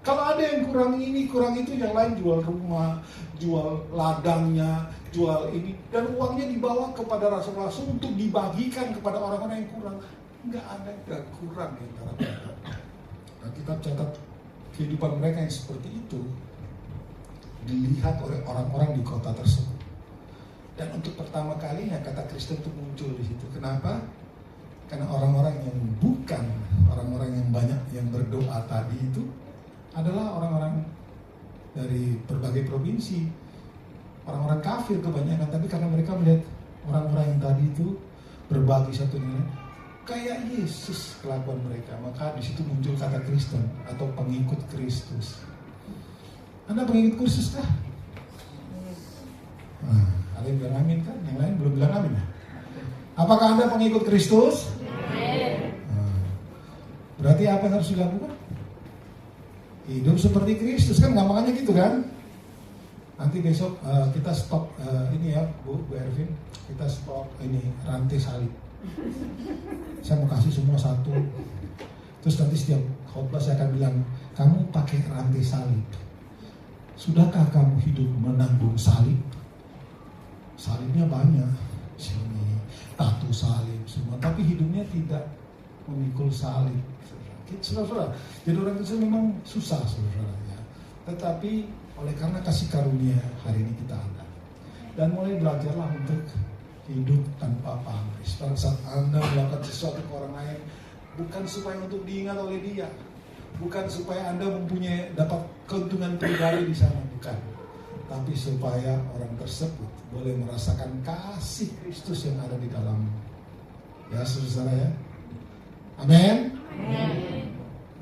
Kalau ada yang kurang ini, kurang itu, yang lain jual rumah, jual ladangnya, jual ini, dan uangnya dibawa kepada rasul-rasul untuk dibagikan kepada orang-orang yang kurang. Enggak ada yang kurang di antara mereka. Nah, kita catat kehidupan mereka yang seperti itu dilihat oleh orang-orang di kota tersebut. Dan untuk pertama kalinya kata Kristen itu muncul di situ. Kenapa? Karena orang-orang yang bukan orang-orang yang banyak yang berdoa tadi itu adalah orang-orang dari berbagai provinsi, orang-orang kafir kebanyakan. Tapi karena mereka melihat orang-orang yang tadi itu berbagi satu nilai, kayak Yesus kelakuan mereka, maka di situ muncul kata Kristen atau pengikut Kristus. Anda pengikut Kristus kah? Nah, ada yang bilang amin kan? Yang lain belum bilang amin ya? Apakah Anda pengikut Kristus? Nah, berarti apa yang harus dilakukan? Hidup seperti Kristus, kan gampangnya gitu kan? Nanti besok kita stop ini ya Bu Ervin, kita stop ini rantai salib. Saya mau kasih semua satu. Terus nanti setiap khotbah saya akan bilang, kamu pakai rantai salib. Sudahkah kamu hidup menanggung salib? Salibnya banyak, sini tato salib semua, tapi hidupnya tidak memikul salib. Saudara-saudara, jadi orang Kristen memang susah, saudara ya. Tetapi oleh karena kasih karunia hari ini kita ada, dan mulai belajarlah untuk hidup tanpa pamrih. Pada saat Anda melakukan sesuatu ke orang lain, bukan supaya untuk diingat oleh dia, bukan supaya Anda mempunyai dapat keuntungan pribadi di sana, bukan. Tapi supaya orang tersebut boleh merasakan kasih Kristus yang ada di dalammu. Ya, saudara ya. Amin.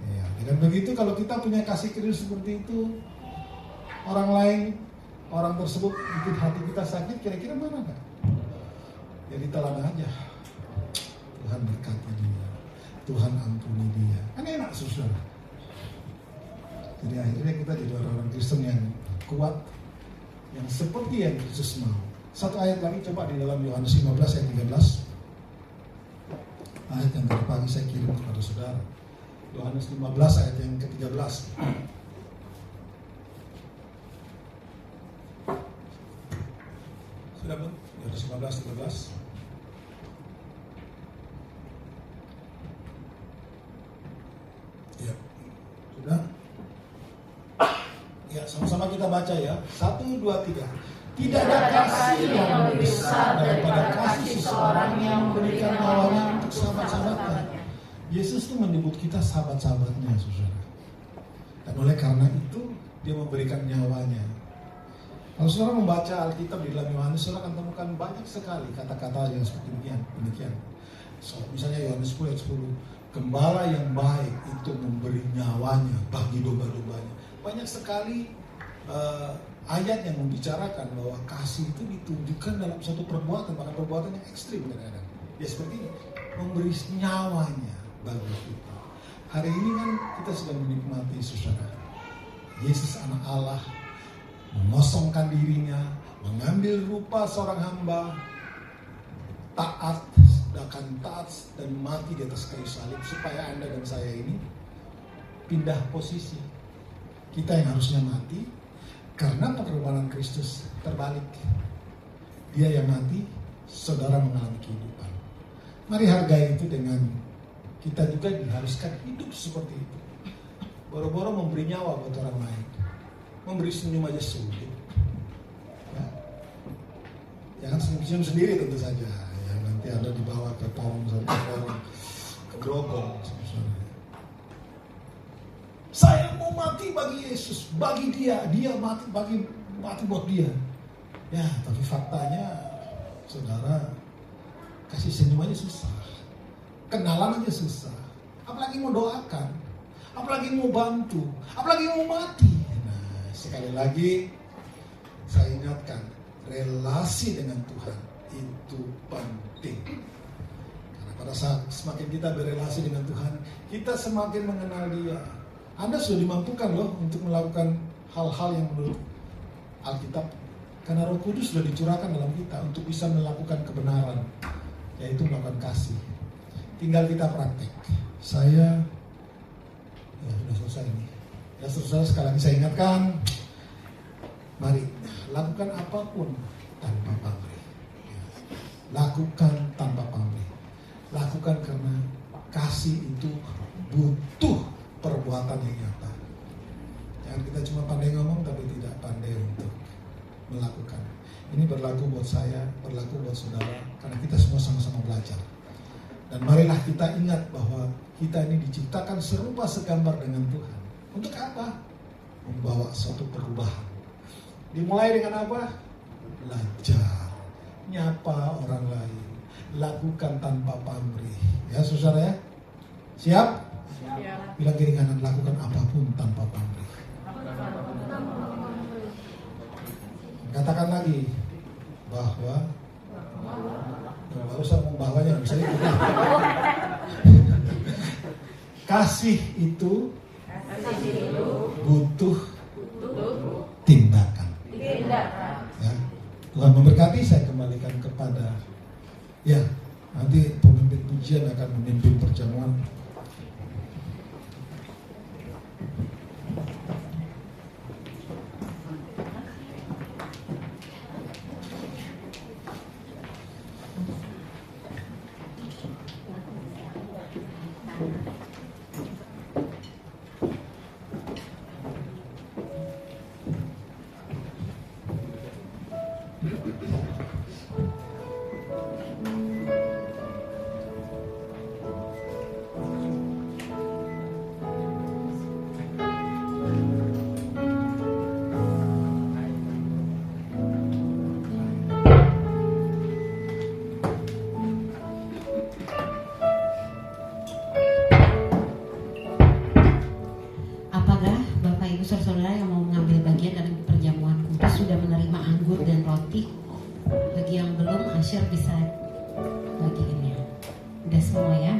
Ya, dengan begitu kalau kita punya kasih Kristus seperti itu, orang lain, orang tersebut bikin hati kita sakit, kira-kira mana kan? Ya ditelan aja. Tuhan berkati dia, Tuhan ampuni dia. Kan enak, saudara. Jadi akhirnya kita jadi orang-orang Kristen yang kuat, yang seperti yang Yesus mau. Satu ayat lagi coba di dalam Yohanes 15 ayat 13. Ayat yang tadi pagi saya kirim kepada saudara. Yohanes 15 ayat yang ke-13. Sudah belum? Yohanes 15, 13. Ya. Sudah? Ya, sama-sama kita baca ya. 1, 2, 3. Tidak ada kasih yang lebih besar daripada kasih seseorang yang memberikan nyawanya untuk sahabat-sahabatnya. Yesus itu menyebut kita sahabat-sahabatnya, saudara. Dan oleh karena itu dia memberikan nyawanya. Kalau saudara membaca Alkitab di dalam Yohanes, saudara akan temukan banyak sekali kata-kata yang seperti demikian. So, misalnya Yohanes 10 ayat 10, gembala yang baik itu memberi nyawanya bagi domba-dombanya. Banyak sekali ayat yang membicarakan bahwa kasih itu ditunjukkan dalam suatu perbuatan, bahkan perbuatan yang ekstrim kadang-kadang. Ya seperti ini, memberi nyawanya bagi kita. Hari ini kan kita sedang menikmati, saudara, Yesus anak Allah mengosongkan dirinya, mengambil rupa seorang hamba, taat dan mati di atas kayu salib supaya Anda dan saya ini pindah posisi. Kita yang harusnya mati, karena pengorbanan Kristus terbalik. Dia yang mati, saudara mengalami kehidupan. Mari hargai itu dengan kita juga diharuskan hidup seperti itu. Boro-boro memberi nyawa buat orang lain. Memberi senyum aja sulit. Ya. Jangan senyum-senyum sendiri tentu saja. Ya, nanti Anda dibawa ke pohon ke grogol. Saya mau mati bagi Yesus, bagi dia mati buat dia. Ya, tapi faktanya, saudara, kasih senyum aja susah, kenalan aja susah, apalagi mau doakan, apalagi mau bantu, apalagi mau mati. Nah, sekali lagi saya ingatkan, relasi dengan Tuhan itu penting. Karena pada saat semakin kita berrelasi dengan Tuhan, kita semakin mengenal Dia. Anda sudah dimampukan loh untuk melakukan hal-hal yang menurut Alkitab. Karena Roh Kudus sudah dicurahkan dalam kita untuk bisa melakukan kebenaran, yaitu melakukan kasih. Tinggal kita praktek. Saya, ya sudah selesai ini. Ya saudara, sekali lagi saya ingatkan, mari lakukan apapun tanpa pamrih. Lakukan tanpa pamrih. Lakukan karena kasih itu butuh perbuatan yang nyata. Jangan kita cuma pandai ngomong tapi tidak pandai untuk melakukan. Ini berlaku buat saya, berlaku buat saudara, karena kita semua sama-sama belajar. Dan marilah kita ingat bahwa kita ini diciptakan serupa segambar dengan Tuhan. Untuk apa? Membawa suatu perubahan. Dimulai dengan apa? Belajar, nyapa orang lain, lakukan tanpa pamrih. Ya saudara ya, siap? Bilang kiri kanan, lakukan apapun tanpa pamrih. Katakan lagi bahwa nggak usah membawanya, bisa itu. Kasih itu butuh tindakan. Ya. Tuhan memberkati. Saya kembalikan kepada nanti pemimpin pujian akan memimpin perjamuan. Apakah Bapak Ibu Saudara yang mau mengambil bagian dari perjamuan kudus sudah menerima anggur dan roti? Bagi yang belum, Asher bisa bagiinnya. Udah semua ya?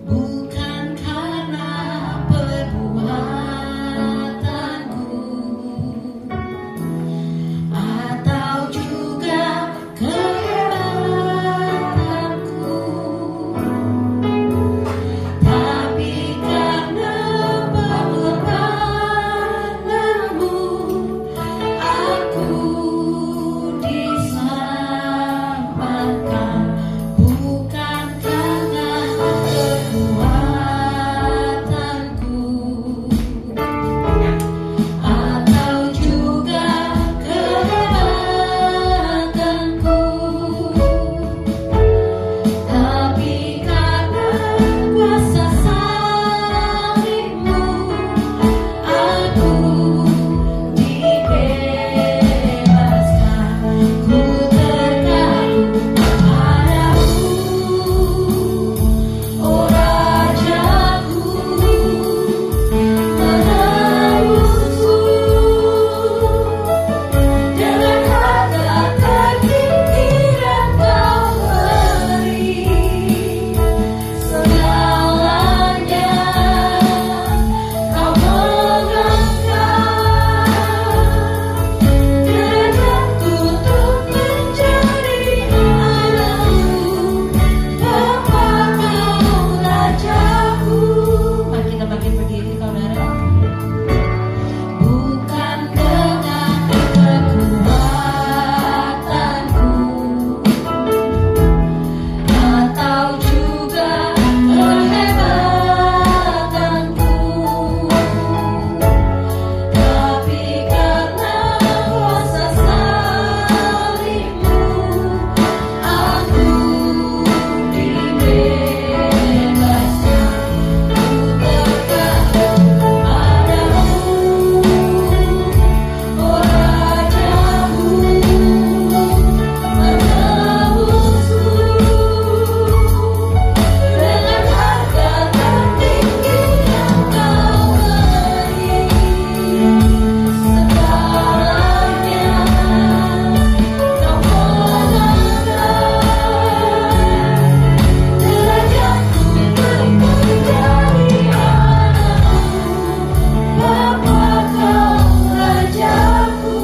Bukan karena perbuatanku atau juga kehebatanku, tapi karena pengorbananmu aku diselamatkan. Bukan karena perbuatanku atau juga kehebatanku, tapi karena kuasa salibmu aku dibebaskan. Ku terkagum padamu, oh Rajaku, menebusku dengan harga tertinggi dan kau beri segalanya. Kau mengangkat derajatku untuk menjadi anakmu, Bapa kau Rajaku. Mari kita bangkit berdiri saudara. Bukan dengan kekuatanku atau juga kehebatanku, tapi karena kuasa salibmu aku dibebaskan. Ku terkagum padamu, oh Rajaku, menebusku dengan harga tertinggi yang kau beri segalanya. Kau mengangkat derajatku untuk menjadi anakmu, Bapa kau Rajaku.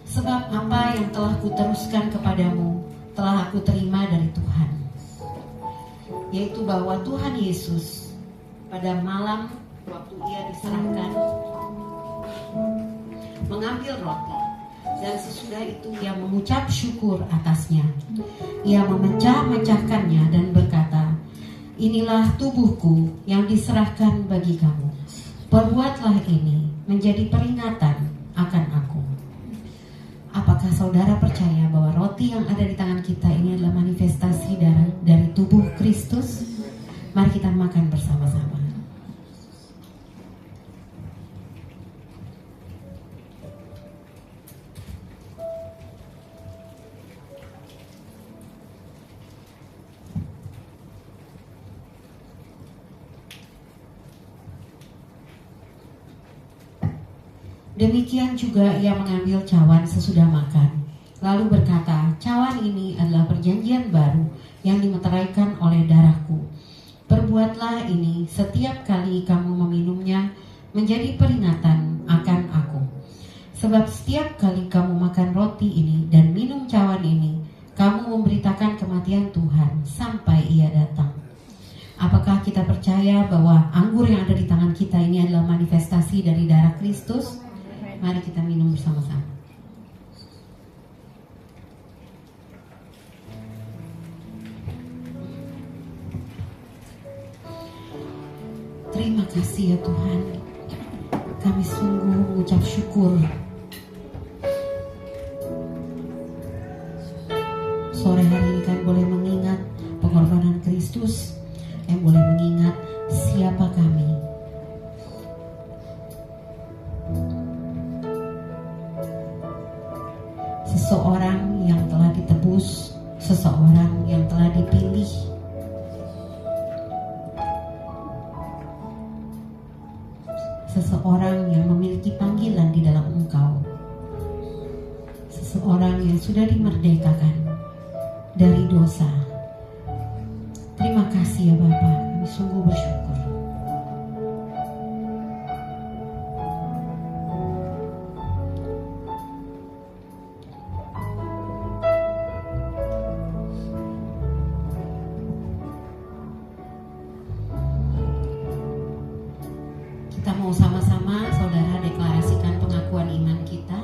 Sebab apa yang telah kuteruskan kepadamu telah aku terima dari Tuhan, yaitu bahwa Tuhan Yesus pada malam waktu ia diserahkan mengambil roti, dan sesudah itu ia mengucap syukur atasnya. Ia memecah-mecahkannya dan berkata, "Inilah tubuhku yang diserahkan bagi kamu. Perbuatlah ini menjadi peringatan akan aku." Apakah saudara percaya bahwa roti yang ada di tangan kita ini adalah manifestasi dari tubuh Kristus? Mari kita makan bersama-sama. Demikian juga ia mengambil cawan sesudah makan, lalu berkata, "Cawan ini adalah perjanjian baru yang dimeteraikan oleh darahku. Perbuatlah ini setiap kali kamu meminumnya menjadi peringatan akan aku. Sebab setiap kali kamu makan roti ini dan minum cawan ini, kamu memberitakan kematian Tuhan sampai ia datang." Apakah kita percaya bahwa anggur yang ada di tangan kita ini adalah manifestasi dari darah Kristus? Mari kita minum bersama-sama. Terima kasih ya Tuhan. Kami sungguh mengucap syukur. Sore hari ini kami boleh mengingat pengorbanan Kristus, yang boleh mengingat siapa kami. Seseorang yang telah ditebus, seseorang yang telah dipilih, seseorang yang memiliki panggilan di dalam Engkau, seseorang yang sudah dimerdekakan dari dosa. Terima kasih ya Bapa, kami sungguh bersyukur. Kita mau sama-sama saudara deklarasikan pengakuan iman kita.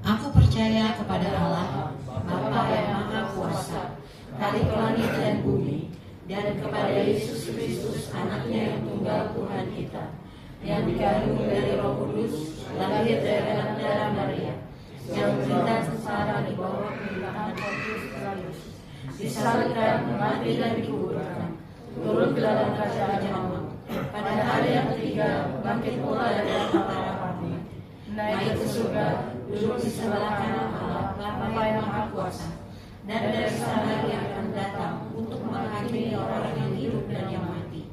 Aku percaya kepada Allah, Bapa yang Maha Kuasa, Khalik langit dan bumi, dan kepada Yesus Kristus, Anaknya yang tunggal Tuhan kita, yang dikandung dari Roh Kudus, lahir dari dalam darah Maria, yang menderita sengsara di bawah pemerintahan Pontius Pilatus, disalibkan, mati dan dikuburkan, turun ke dalam kerajaan Allah. Pada hari yang ketiga, bangkit pula dari antara mati, naik ke surga, duduk di sebelah kanan Allah, Bapa yang Maha Kuasa, dan dari sana Dia akan datang untuk menghakimi orang yang hidup dan yang mati.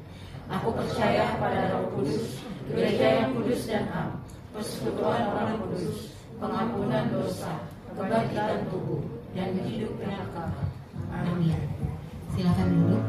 Aku percaya pada Roh Kudus, gereja yang kudus dan am, persekutuan orang kudus, pengampunan dosa, kebangkitan tubuh, dan hidup yang kekal. Amin. Silakan duduk.